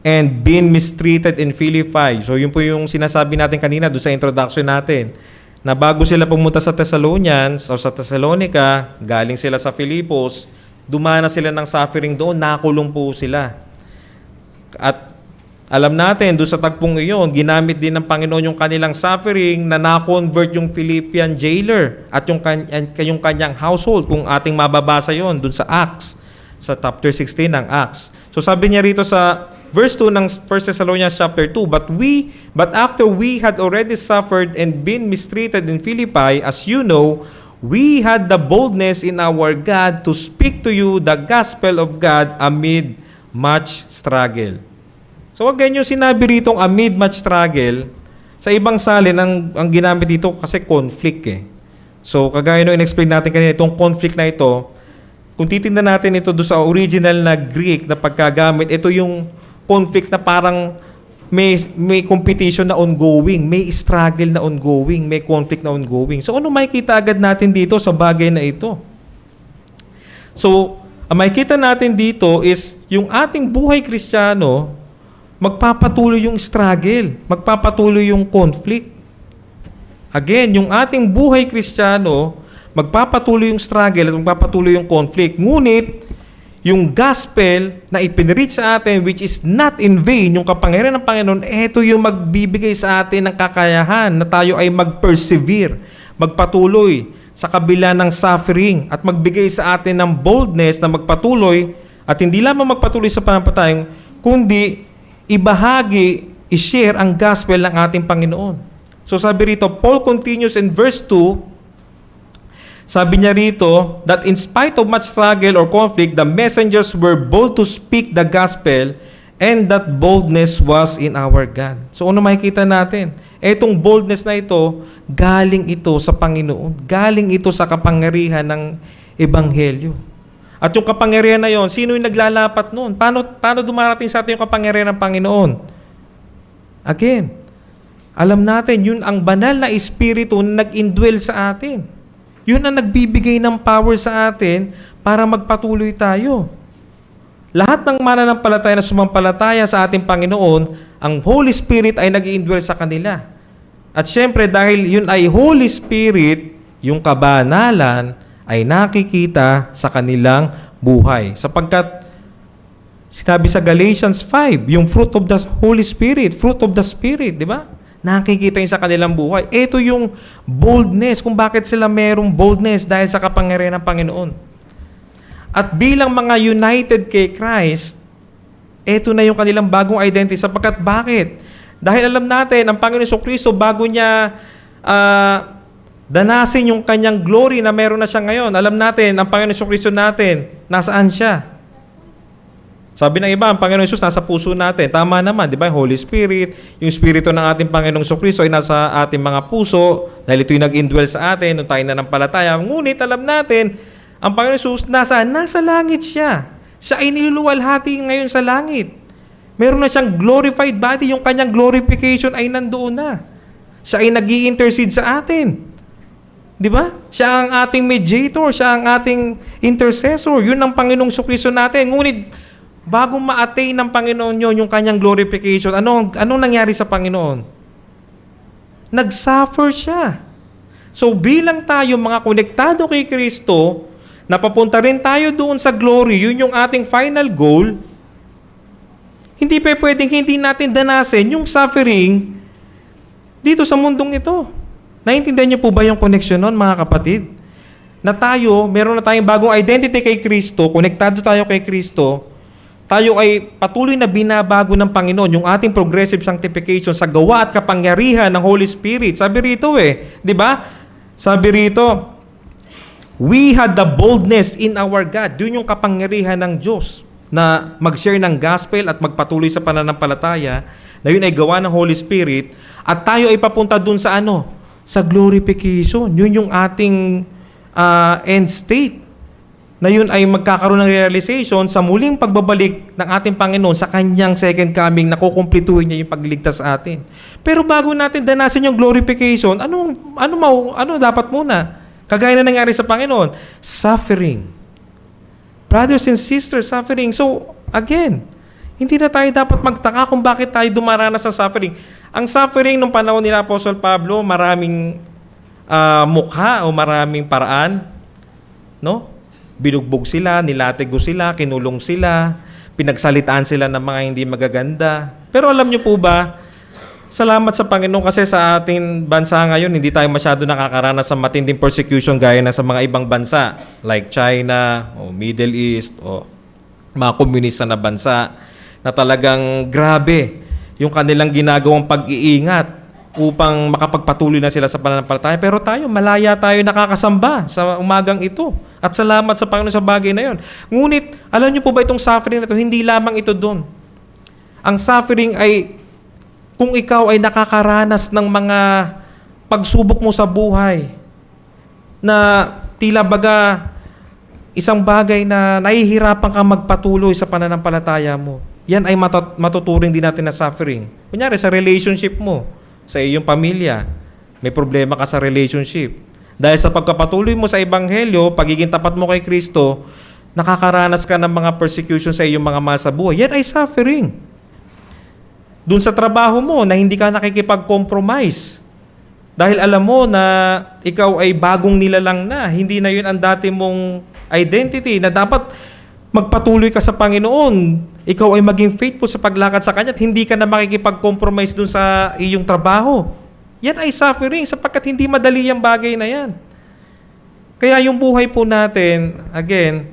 and been mistreated in Philippi. So yun po yung sinasabi natin kanina doon sa introduction natin. Na bago sila pumunta sa Thessalonians o sa Thessalonica, galing sila sa Filipos, dumana sila ng suffering doon, nakulong po sila. At alam natin, doon sa tagpong iyon, ginamit din ng Panginoon yung kanilang suffering na na-convert yung Philippian jailer at yung kanyang household, kung ating mababasa yon doon sa Acts, sa chapter 16 ng Acts. So sabi niya rito sa verse 2 ng 1 Thessalonians chapter 2, But after we had already suffered and been mistreated in Philippi, as you know, we had the boldness in our God to speak to you the gospel of God amid much struggle. So wag ganyan yung sinabi rito amid much struggle. Sa ibang salin, ang ginamit dito kasi conflict eh. So kagaya nung in-explain natin kanina, itong conflict na ito, kung titingnan natin ito doon sa original na Greek na pagkagamit, ito yung conflict na parang may competition na ongoing, may struggle na ongoing, may conflict na ongoing. So ano makikita agad natin dito sa bagay na ito? So, ang makikita natin dito is yung ating buhay Kristiyano, magpapatuloy yung struggle, magpapatuloy yung conflict. Again, yung ating buhay Kristiyano, magpapatuloy yung struggle at magpapatuloy yung conflict. Ngunit, yung gospel na ipinreach sa atin, which is not in vain, yung kapangyarihan ng Panginoon, ito yung magbibigay sa atin ng kakayahan na tayo ay mag-persevere, magpatuloy sa kabila ng suffering at magbigay sa atin ng boldness na magpatuloy at hindi lamang magpatuloy sa panampalataya, kundi ibahagi, i-share ang gospel ng ating Panginoon. So sabi rito, Paul continues in verse 2, sabi niya rito, that in spite of much struggle or conflict, the messengers were bold to speak the gospel and that boldness was in our God. So ano makikita natin? Etong boldness na ito, galing ito sa Panginoon. Galing ito sa kapangyarihan ng Ebanghelyo. At yung kapangyarihan na yon, sino yung naglalapat noon? Paano dumarating sa atin yung kapangyarihan ng Panginoon? Again, alam natin, yun ang banal na espiritu na nag-indwell sa atin. Yun ang nagbibigay ng power sa atin para magpatuloy tayo. Lahat ng mananampalataya na sumampalataya sa ating Panginoon, ang Holy Spirit ay nag-indwell sa kanila. At syempre, dahil yun ay Holy Spirit, yung kabanalan ay nakikita sa kanilang buhay. Sapagkat Sinabi sa Galatians 5, yung fruit of the Holy Spirit, fruit of the Spirit, di ba? Nakikita yun sa kanilang buhay. Ito yung boldness, kung bakit sila merong boldness dahil sa kapangyarihan ng Panginoon. At bilang mga united kay Christ, ito na yung kanilang bagong identity. Sapagkat bakit? Dahil alam natin, ang Panginoon Jesucristo, bago niya danasin yung kanyang glory na meron na siya ngayon, alam natin, ang Panginoon Jesucristo natin, nasaan siya? Sabi ng iba, ang Panginoon Jesus nasa puso natin. Tama naman, di ba? Holy Spirit, yung Espiritu ng ating Panginoong Jesucristo ay nasa ating mga puso dahil ito'y nag-indwell sa atin nung tayo nanampalataya. Ngunit alam natin, ang Panginoon Jesus nasa langit siya. Siya ay niluluwalhati ngayon sa langit. Meron na siyang glorified body, yung kanyang glorification ay nandoon na. Siya ay nag-i-intercede sa atin. Di ba? Siya ang ating mediator, siya ang ating intercessor. Yun ang Panginoong Jesucristo natin. Ngunit, bago ma-attain ng Panginoon yun, yung kanyang glorification, anong nangyari sa Panginoon? Nag-suffer siya. So bilang tayo mga konektado kay Kristo, napapunta rin tayo doon sa glory, yun yung ating final goal, hindi pa pwedeng hindi natin danasin yung suffering dito sa mundong ito. Naintindihan niyo po ba yung connection nun, mga kapatid? Na tayo, meron na tayong bagong identity kay Kristo, konektado tayo kay Kristo, tayo ay patuloy na binabago ng Panginoon yung ating progressive sanctification sa gawa at kapangyarihan ng Holy Spirit. Sabi rito di ba? Sabi rito, we had the boldness in our God. Yun yung kapangyarihan ng Diyos na mag-share ng gospel at magpatuloy sa pananampalataya na yun ay gawa ng Holy Spirit at tayo ay papunta dun sa sa glorification. Yun yung ating end state. Na yun ay magkakaroon ng realization sa muling pagbabalik ng ating Panginoon sa kanyang second coming na kukumplituhin niya yung pagliligtas sa atin. Pero bago natin danasin yung glorification, ano dapat muna? Kagaya na nangyari sa Panginoon, suffering. Brothers and sisters, suffering. So, again, hindi na tayo dapat magtaka kung bakit tayo dumaranas sa suffering. Ang suffering nung panahon ni Apostle Pablo, maraming mukha o maraming paraan, no? Binugbog sila, nilatigo sila, kinulong sila, pinagsalitaan sila ng mga hindi magaganda. Pero alam niyo po ba, salamat sa Panginoon kasi sa ating bansa ngayon, hindi tayo masyado nakakaranas sa matinding persecution gaya na sa mga ibang bansa like China o Middle East o mga komunista na bansa na talagang grabe yung kanilang ginagawang pag-iingat upang makapagpatuloy na sila sa pananampalataya. Pero tayo, malaya tayo nakakasamba sa umagang ito. At salamat sa Panginoon sa bagay na yon. Ngunit, alam niyo po ba itong suffering na ito? Hindi lamang ito doon. Ang suffering ay, kung ikaw ay nakakaranas ng mga pagsubok mo sa buhay, na tila baga, isang bagay na nahihirapan kang magpatuloy sa pananampalataya mo, yan ay matuturing din natin na suffering. Kunyari, sa relationship mo, sa iyong pamilya, may problema ka sa relationship. Dahil sa pagkapatuloy mo sa Ebanghelyo, pagiging tapat mo kay Kristo, nakakaranas ka ng mga persecution sa iyong mga mahal sa buhay. Yan ay suffering. Doon sa trabaho mo na hindi ka nakikipag-compromise. Dahil alam mo na ikaw ay bagong nilalang na. Hindi na yun ang dati mong identity na dapat magpatuloy ka sa Panginoon. Ikaw ay maging faithful sa paglakad sa Kanya at hindi ka na makikipag-compromise dun sa iyong trabaho. Yan ay suffering sapagkat hindi madali yung bagay na yan. Kaya yung buhay po natin, again,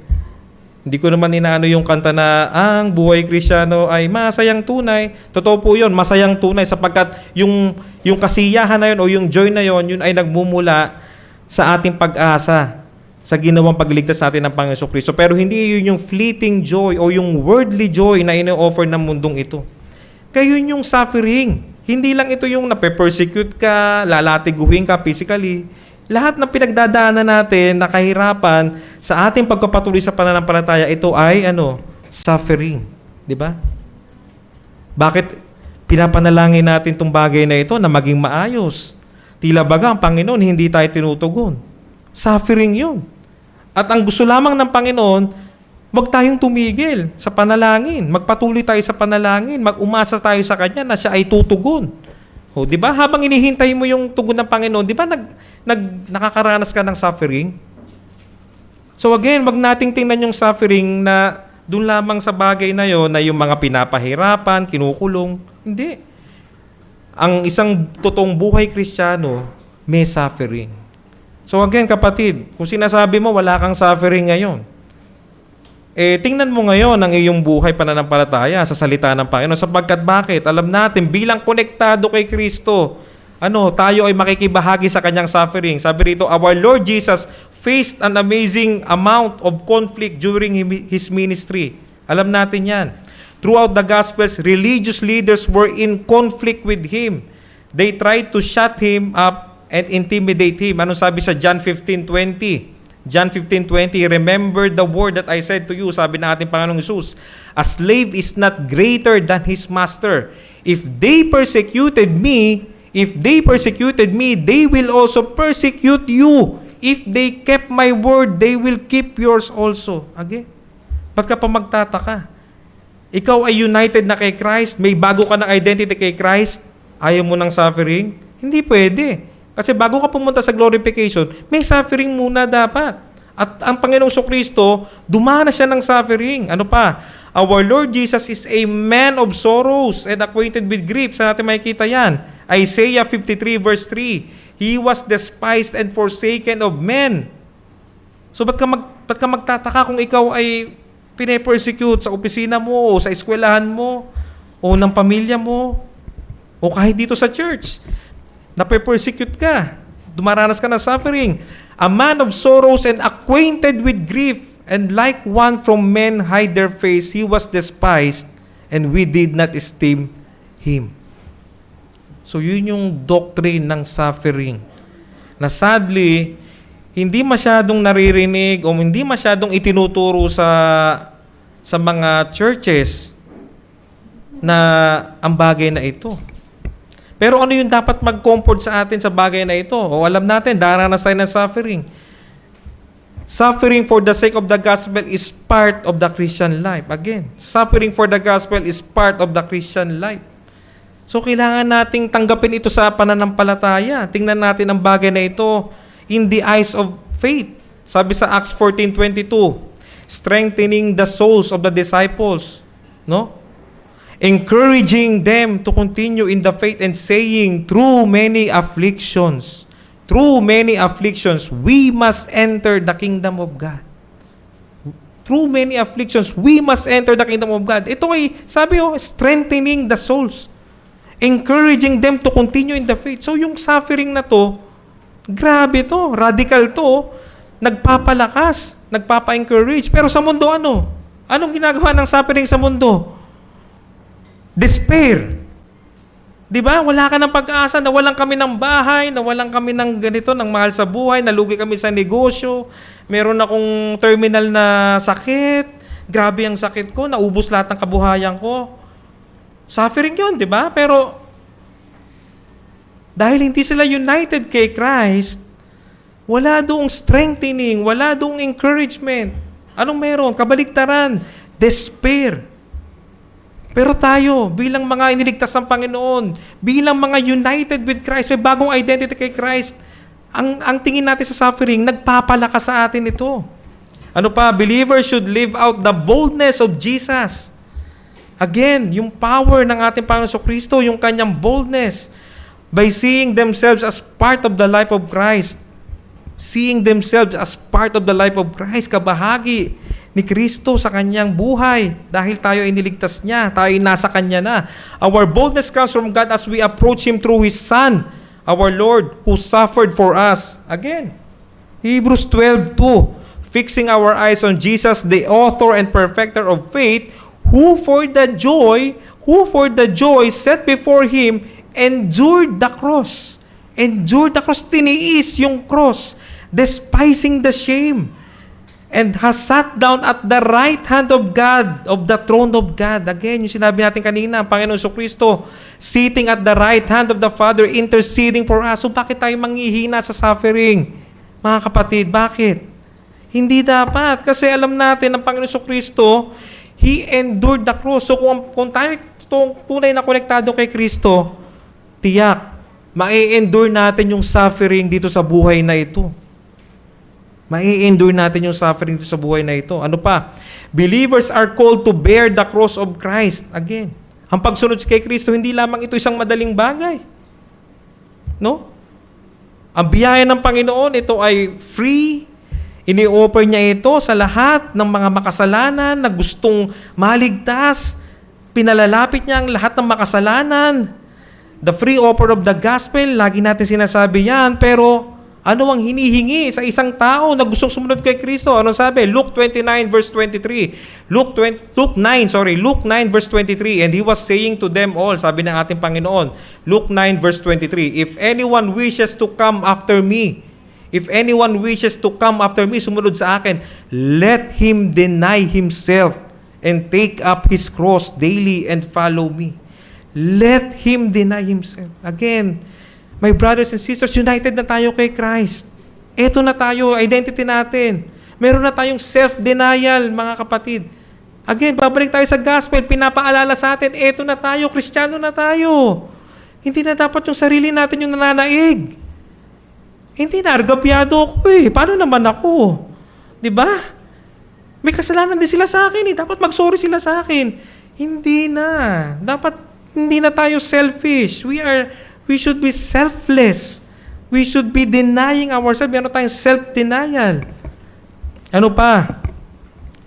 hindi ko naman inaano yung kanta na ang buhay Kristiyano ay masayang tunay. Totoo po yun, masayang tunay sapagkat yung kasiyahan na yun o yung joy na yun, yun ay nagmumula sa ating pag-asa sa ginawang pagliligtas natin ng Panginoon Jesucristo. Pero hindi yun yung fleeting joy o yung worldly joy na ino-offer ng mundong ito. Kaya yun yung suffering. Hindi lang ito yung nape-persecute ka, lalatiguhin ka physically. Lahat ng pinagdadaanan natin na kahirapan sa ating pagpapatuloy sa pananampalataya, ito ay suffering. Di ba? Bakit pinapanalangin natin itong bagay na ito na maging maayos? Tila baga ang Panginoon, hindi tayo tinutugon. Suffering yun. At ang gusto lamang ng Panginoon, wag tayong tumigil sa panalangin. Magpatuloy tayo sa panalangin. Mag-umasa tayo sa Kanya na siya ay tutugon. O, di ba? Habang inihintay mo yung tugon ng Panginoon, di ba nakakaranas ka ng suffering? So again, wag nating tingnan yung suffering na doon lamang sa bagay na yon na yung mga pinapahirapan, kinukulong. Hindi. Ang isang totoong buhay Kristiyano, may suffering. So again, kapatid, kung sinasabi mo wala kang suffering ngayon, tingnan mo ngayon ang iyong buhay pananampalataya sa salita ng Panginoon. Sapagkat bakit? Alam natin, bilang konektado kay Kristo, tayo ay makikibahagi sa kanyang suffering. Sabi rito, our Lord Jesus faced an amazing amount of conflict during His ministry. Alam natin yan. Throughout the Gospels, religious leaders were in conflict with Him. They tried to shut Him up and intimidate Him. Anong sabi sa John 15:20? John 15:20, remember the word that I said to you, sabi ng ating Panginoong Hesus, a slave is not greater than his master. If they persecuted me, they will also persecute you. If they kept my word, they will keep yours also. Again, ba't ka pa magtataka? Ikaw ay united na kay Christ, may bago ka ng identity kay Christ, ayaw mo ng suffering? Hindi pwede. Kasi bago ka pumunta sa glorification, may suffering muna dapat. At ang Panginoong Kristo, dumanas siya ng suffering. Ano pa? Our Lord Jesus is a man of sorrows and acquainted with grief. Saan natin makikita yan? Isaiah 53 verse 3. He was despised and forsaken of men. So ba't ka magtataka kung ikaw ay pine-persecute sa opisina mo o sa eskwelahan mo o ng pamilya mo o kahit dito sa church? Nape-persecute ka. Dumaranas ka ng suffering. A man of sorrows and acquainted with grief, and like one from men hide their face, he was despised, and we did not esteem him. So yun yung doctrine ng suffering. Na sadly, hindi masyadong naririnig o hindi masyadong itinuturo sa mga churches na ang bagay na ito. Pero ano yung dapat mag-comfort sa atin sa bagay na ito? O alam natin, daranas tayo ng suffering. Suffering for the sake of the gospel is part of the Christian life. Again, suffering for the gospel is part of the Christian life. So kailangan nating tanggapin ito sa pananampalataya. Tingnan natin ang bagay na ito in the eyes of faith. Sabi sa Acts 14:22, strengthening the souls of the disciples, no? Encouraging them to continue in the faith and saying, through many afflictions, we must enter the kingdom of God. Through many afflictions, we must enter the kingdom of God. Ito ay, sabi strengthening the souls. Encouraging them to continue in the faith. So yung suffering na to, grabe to, radical to, nagpapalakas, nagpapa-encourage. Pero sa mundo ano? Anong ginagawa ng suffering sa mundo? Despair. Di ba? Wala ka ng pag-asa, nawalan kami ng bahay, nawalan kami ng ganito, ng mahal sa buhay, nalugi kami sa negosyo, meron akong terminal na sakit, grabe ang sakit ko, naubos lahat ng kabuhayan ko. Suffering yun, di ba? Pero dahil hindi sila united kay Christ, wala doong strengthening, wala doong encouragement. Anong meron? Kabaligtaran, despair. Pero tayo, bilang mga iniligtas ng Panginoon, bilang mga united with Christ, may bagong identity kay Christ, ang tingin natin sa suffering, nagpapalakas sa atin ito. Ano pa? Believers should live out the boldness of Jesus. Again, yung power ng ating Panginoon Kristo, yung kanyang boldness, by seeing themselves as part of the life of Christ. Seeing themselves as part of the life of Christ, kabahagi ni Kristo sa kanyang buhay. Dahil tayo ay niligtas niya, tayo ay nasa kanya na. Our boldness comes from God as we approach Him through His Son, our Lord, who suffered for us. Again, Hebrews 12:2, fixing our eyes on Jesus, the author and perfecter of faith, who for the joy set before Him, endured the cross. Endured the cross, tiniis yung cross, despising the shame, and has sat down at the right hand of God, of the throne of God. Again, yung sinabi natin kanina, Panginoon Kristo, sitting at the right hand of the Father, interceding for us. So bakit tayo manghihina sa suffering? Mga kapatid, bakit? Hindi dapat. Kasi alam natin, ang Panginoon Kristo, He endured the cross. So kung tayo tunay na konektado kay Kristo, tiyak, ma-endure natin yung suffering dito sa buhay na ito. Mai-endure natin yung suffering sa buhay na ito. Ano pa? Believers are called to bear the cross of Christ. Again, ang pagsunod kay Kristo, hindi lamang ito isang madaling bagay. No? Ang biyaya ng Panginoon, ito ay free. Ini-offer niya ito sa lahat ng mga makasalanan na gustong maligtas. Pinalalapit niya ang lahat ng makasalanan. The free offer of the gospel, lagi natin sinasabi yan, pero ano ang hinihingi sa isang tao na gustong sumunod kay Kristo? Anong sabi? Luke 29 verse 23. Luke 9 verse 23. And he was saying to them all, sabi ng ating Panginoon, Luke 9 verse 23, if anyone wishes to come after me, sumunod sa akin, let him deny himself and take up his cross daily and follow me. Let him deny himself. Again, my brothers and sisters, united na tayo kay Christ. Eto na tayo, identity natin. Meron na tayong self-denial, mga kapatid. Again, babalik tayo sa gospel, pinapaalala sa atin, eto na tayo, Kristiyano na tayo. Hindi na dapat yung sarili natin yung nananaig. Hindi na, argabyado ako eh. Paano naman ako? Diba? May kasalanan din sila sa akin eh. Dapat mag-sorry sila sa akin. Hindi na. Dapat hindi na tayo selfish. We should be selfless. We should be denying ourselves. Meron tayong self-denial. Ano pa?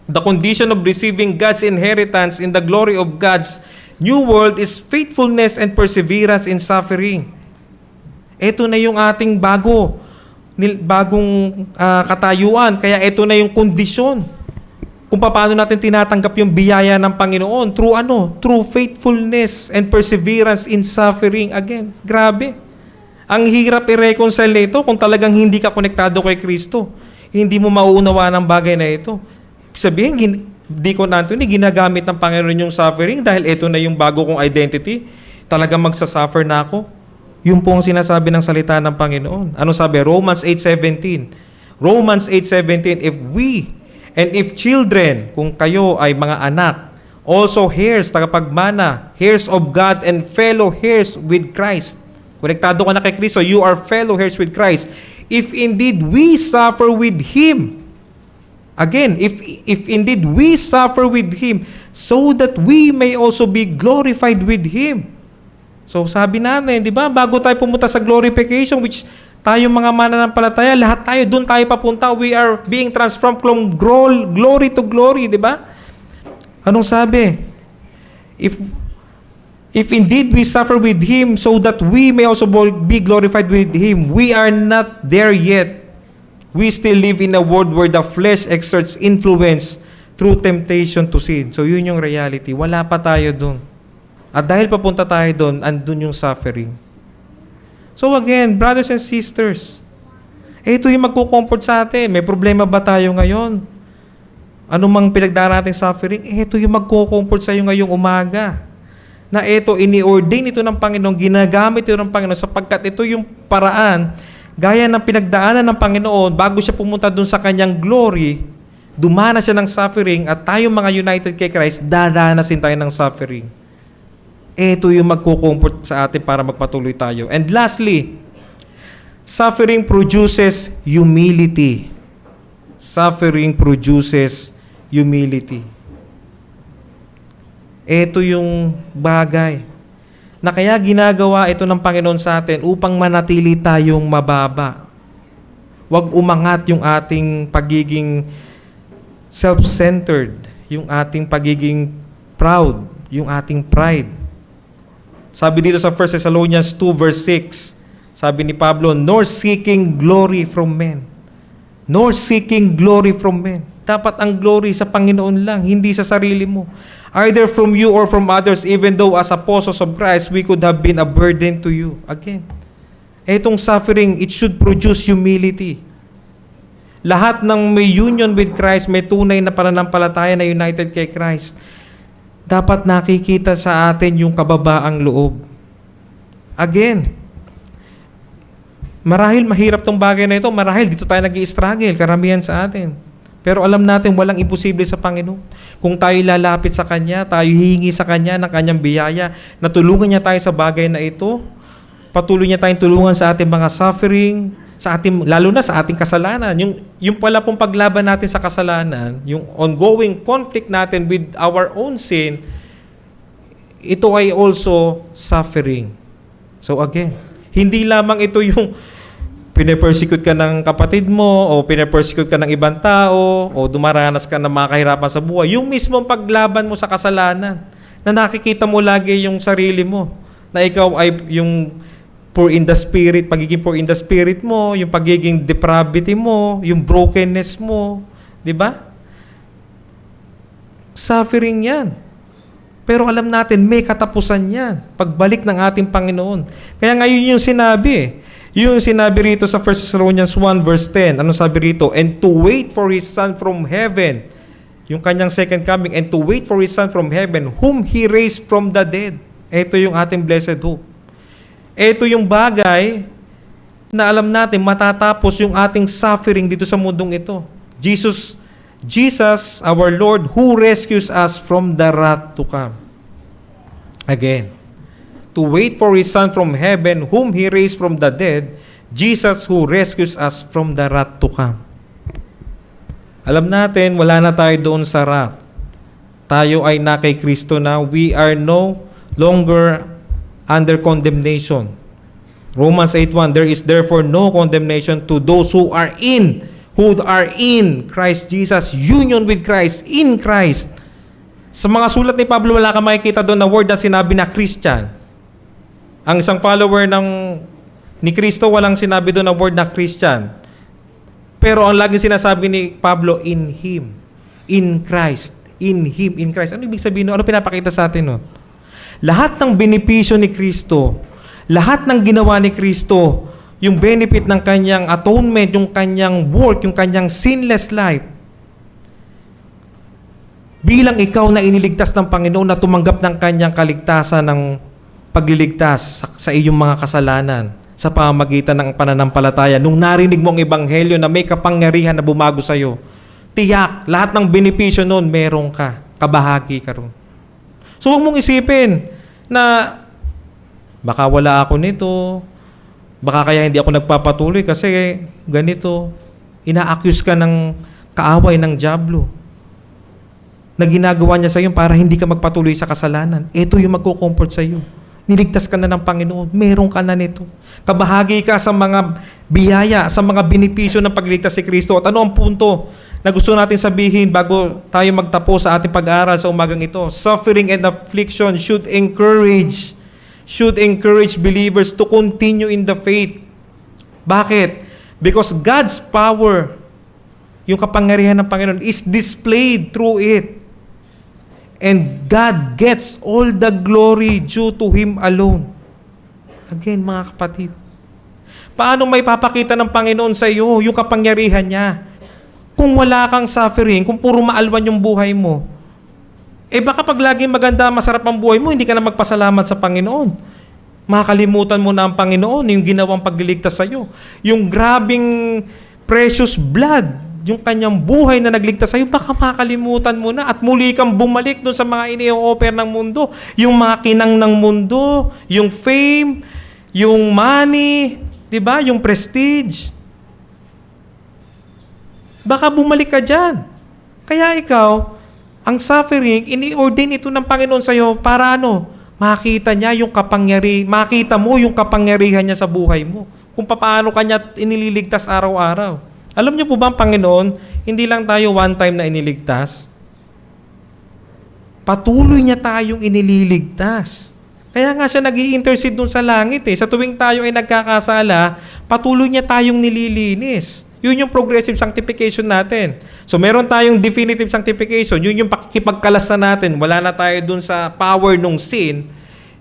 The condition of receiving God's inheritance in the glory of God's new world is faithfulness and perseverance in suffering. Ito na yung ating bagong katayuan. Kaya ito na yung kondisyon. Kung paano natin tinatanggap yung biyaya ng Panginoon. Through ano? Through faithfulness and perseverance in suffering. Again, grabe. Ang hirap i-reconcile ito kung talagang hindi ka konektado kay Kristo. Hindi mo mauunawa ng bagay na ito. Sabihin, Deacon Anthony, ginagamit ng Panginoon yung suffering dahil ito na yung bago kong identity. Talagang magsasuffer na ako. Yun po ang sinasabi ng salita ng Panginoon. Ano sabi? Romans 8:17. Romans 8:17, if children, kung kayo ay mga anak, also heirs, tagapagmana, heirs of God and fellow heirs with Christ. Konektado ka na kay Kristo, you are fellow heirs with Christ. If indeed we suffer with Him, again, if indeed we suffer with Him, so that we may also be glorified with Him. So sabi natin, di ba, bago tayo pumunta sa glorification, which tayo mga mananampalataya, lahat tayo, doon tayo papunta. We are being transformed from glory to glory, di ba? Anong sabi? If indeed we suffer with Him so that we may also be glorified with Him, we are not there yet. We still live in a world where the flesh exerts influence through temptation to sin. So yun yung reality. Wala pa tayo doon. At dahil papunta tayo doon, andun yung suffering. So again, brothers and sisters, ito yung magkukomfort sa atin. May problema ba tayo ngayon? Ano mang pinagdaraan nating suffering? Ito yung magkukomfort sa iyo ngayong umaga. Na ito, ini-ordain ito ng Panginoon, ginagamit ito ng Panginoon sapagkat ito yung paraan, gaya ng pinagdaanan ng Panginoon, bago siya pumunta dun sa kanyang glory, dumana siya ng suffering at tayo mga united kay Christ, dadanasin tayo ng suffering. Ito yung magkukomfort sa atin para magpatuloy tayo. And lastly, suffering produces humility. Suffering produces humility. Ito yung bagay na kaya ginagawa ito ng Panginoon sa atin upang manatili tayong mababa. Huwag umangat yung ating pagiging self-centered, yung ating pagiging proud, yung ating pride. Sabi dito sa 1 Thessalonians 2 verse 6, sabi ni Pablo, nor seeking glory from men. Nor seeking glory from men. Dapat ang glory sa Panginoon lang, hindi sa sarili mo. Either from you or from others, even though as apostles of Christ, we could have been a burden to you. Again, etong suffering, it should produce humility. Lahat ng may union with Christ, may tunay na pananampalataya na united kay Christ, dapat nakikita sa atin yung kababaang loob. Again, marahil mahirap tong bagay na ito, marahil dito tayo nag-i-struggle, karamihan sa atin. Pero alam natin walang imposible sa Panginoon. Kung tayo lalapit sa Kanya, tayo hihingi sa Kanya ng Kanyang biyaya, natulungan niya tayo sa bagay na ito, patuloy niya tayong tulungan sa ating mga suffering, sa ating, lalo na sa ating kasalanan. Yung pala pong paglaban natin sa kasalanan, yung ongoing conflict natin with our own sin, ito ay also suffering. So again, hindi lamang ito yung pinapersecute ka ng kapatid mo o pinapersecute ka ng ibang tao o dumaranas ka ng mga kahirapan sa buhay. Yung mismong paglaban mo sa kasalanan na nakikita mo lagi yung sarili mo na ikaw ay yung poor in the spirit, pagiging poor in the spirit mo, yung pagiging depravity mo, yung brokenness mo, di ba? Suffering yan. Pero alam natin, may katapusan yan. Pagbalik ng ating Panginoon. Kaya ngayon yung sinabi. Yung sinabi rito sa 1 Thessalonians 1 verse 10. Ano sabi rito? And to wait for His Son from heaven. Yung kanyang second coming. And to wait for His Son from heaven, whom He raised from the dead. Ito yung ating blessed hope. Ito yung bagay na alam natin matatapos yung ating suffering dito sa mundong ito. Jesus, our Lord, who rescues us from the wrath to come. Again, to wait for His Son from heaven, whom He raised from the dead, Jesus who rescues us from the wrath to come. Alam natin, wala na tayo doon sa wrath. Tayo ay na kay Kristo na. We are no longer under condemnation. Romans 8:1, there is therefore no condemnation to those who are in Christ Jesus, union with Christ, in Christ. Sa mga sulat ni Pablo, wala ka makikita doon na word na sinabi na Christian. Ang isang follower ni Kristo, walang sinabi doon na word na Christian. Pero ang laging sinasabi ni Pablo, in Him, in Christ, in Him, in Christ. Ano ibig sabihin? Ano pinapakita sa atin? No? Lahat ng benepisyo ni Kristo, lahat ng ginawa ni Kristo, yung benefit ng kanyang atonement, yung kanyang work, yung kanyang sinless life, bilang ikaw na iniligtas ng Panginoon na tumanggap ng kanyang kaligtasan ng pagliligtas sa iyong mga kasalanan sa pamamagitan ng pananampalataya, nung narinig mo ang ebanghelyo na may kapangyarihan na bumago sa iyo, tiyak, lahat ng benepisyo noon, meron ka, kabahagi ka ron. So huwag mong isipin na baka wala ako nito, baka kaya hindi ako nagpapatuloy kasi ganito. Ina-accuse ka ng kaaway ng dyablo na ginagawa niya sa iyo para hindi ka magpatuloy sa kasalanan. Ito yung magko-comfort sa iyo. Niligtas ka na ng Panginoon. Meron ka na nito. Kabahagi ka sa mga biyaya, sa mga benepisyo ng pagligtas si Kristo. At ano ang punto na gusto natin sabihin bago tayo magtapos sa ating pag-aaral sa umagang ito? Suffering and affliction should encourage believers to continue in the faith. Bakit? Because God's power, yung kapangyarihan ng Panginoon, is displayed through it. And God gets all the glory due to Him alone. Again, mga kapatid, paano may papakita ng Panginoon sa iyo yung kapangyarihan niya? Kung wala kang suffering, kung puro maalwan yung buhay mo, baka pag laging maganda, masarap ang buhay mo, hindi ka na magpasalamat sa Panginoon. Makakalimutan mo na ang Panginoon, yung ginawang pagliligtas sa iyo. Yung grabing precious blood, yung kanyang buhay na nagligtas sa iyo, baka makakalimutan mo na at muli kang bumalik doon sa mga ini-offer ng mundo. Yung mga kinang ng mundo, yung fame, yung money, di ba? Yung prestige. Baka bumalik ka dyan. Kaya ikaw, ang suffering, ini-ordain ito ng Panginoon sa iyo para ano? Makita mo yung kapangyarihan niya sa buhay mo. Kung paano kanya inililigtas araw-araw. Alam niyo po ba ang Panginoon, hindi lang tayo one time na iniligtas. Patuloy niya tayong inililigtas. Kaya nga siya nag-i-intercede dun sa langit eh. Sa tuwing tayo ay nagkakasala, patuloy niya tayong nililinis. Yun yung progressive sanctification natin. So meron tayong definitive sanctification. Yun yung pakikipagkalas na natin. Wala na tayo dun sa power ng sin.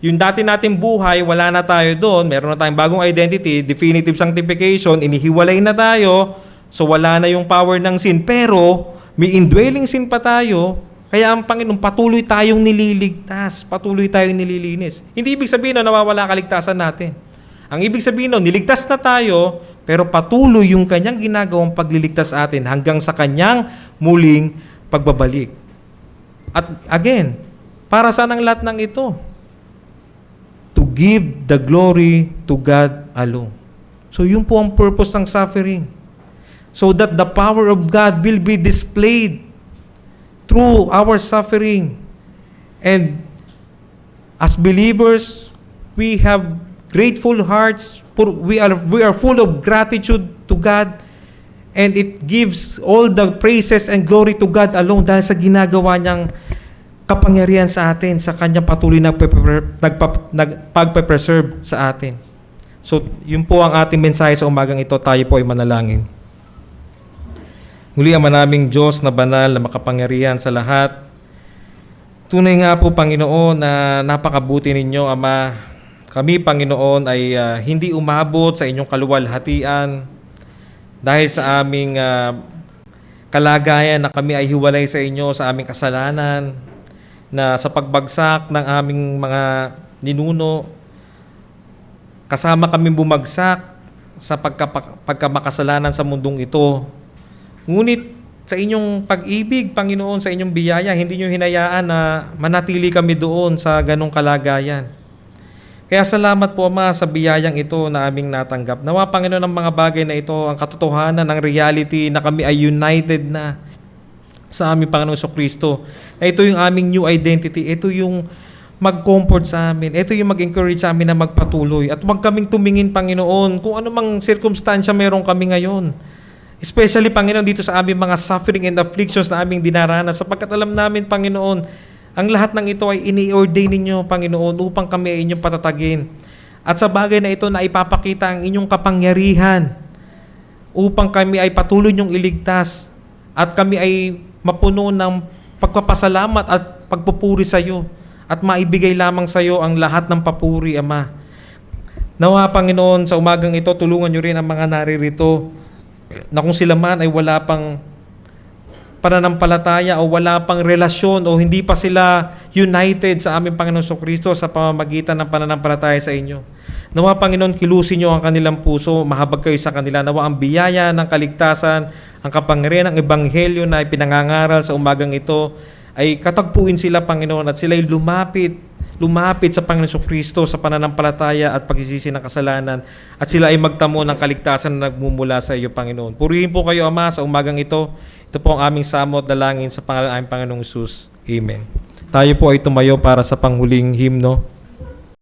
Yung dati nating buhay, wala na tayo doon. Meron na tayong bagong identity, definitive sanctification, inihiwalay na tayo. So wala na yung power ng sin. Pero may indwelling sin pa tayo. Kaya ang Panginoon, patuloy tayong nililigtas. Patuloy tayong nililinis. Hindi ibig sabihin na nawawala kaligtasan natin. Ang ibig sabihin niligtas na tayo, pero patuloy yung kanyang ginagawang pagliligtas atin hanggang sa kanyang muling pagbabalik. At again, para saan ang lahat ng ito? To give the glory to God alone. So yun po ang purpose ng suffering. So that the power of God will be displayed through our suffering. And as believers, we have grateful hearts. We are full of gratitude to God. And it gives all the praises and glory to God alone dahil sa ginagawa niyang kapangyarihan sa atin, sa kanyang patuloy na pagpe-preserve sa atin. So, yun po ang ating mensahe sa umagang ito. Tayo po ay manalangin. Muli, Ama naming Diyos na banal, na makapangyarihan sa lahat. Tunay nga po, Panginoon, na napakabuti ninyo, Ama. Kami, Panginoon, ay hindi umabot sa inyong kaluwalhatian dahil sa aming kalagayan na kami ay hiwalay sa inyo sa aming kasalanan, na sa pagbagsak ng aming mga ninuno, kasama kami bumagsak sa pagkamakasalanan sa mundong ito. Ngunit sa inyong pag-ibig, Panginoon, sa inyong biyaya, hindi nyo hinayaan na manatili kami doon sa ganong kalagayan. Kaya salamat po, Ama, sa biyayang ito na aming natanggap. Nawa, Panginoon, ang mga bagay na ito, ang katotohanan ng reality na kami ay united na sa aming Panginoong Kristo. Na ito yung aming new identity. Ito yung mag-comfort sa amin. Ito yung mag-encourage sa amin na magpatuloy. At huwag kaming tumingin, Panginoon, kung ano mang circumstansya meron kami ngayon. Especially, Panginoon, dito sa aming mga suffering and afflictions na aming dinaranas. Sapagkat alam namin, Panginoon, ang lahat ng ito ay ini-ordain ninyo, Panginoon, upang kami ay inyong patatagin. At sa bagay na ito na ipapakita ang inyong kapangyarihan upang kami ay patuloy nyong iligtas at kami ay mapuno ng pagpapasalamat at pagpupuri sa iyo at maibigay lamang sa iyo ang lahat ng papuri, Ama. Nawa, Panginoon, sa umagang ito, tulungan nyo rin ang mga naririto na kung sila man ay wala pang pananampalataya o wala pang relasyon o hindi pa sila united sa aming Panginoon Kristo sa pamamagitan ng pananampalataya sa inyo. Nawa, Panginoon, kilusin nyo ang kanilang puso, mahabag kayo sa kanila. Nawa ang biyaya ng kaligtasan, ang kapangyarihan ng Ebanghelyo na ipinangangaral sa umagang ito ay katagpuin sila, Panginoon, at sila ay lumapit sa Panginoon Kristo sa pananampalataya at pagsisisi ng kasalanan at sila ay magtamo ng kaligtasan na nagmumula sa iyo, Panginoon. Purihin po kayo, Ama, sa umagang ito. Ito po ang aming samot dalangin sa pangalan ng aming Panginoong Jesus. Amen. Tayo po ay tumayo para sa panghuling himno.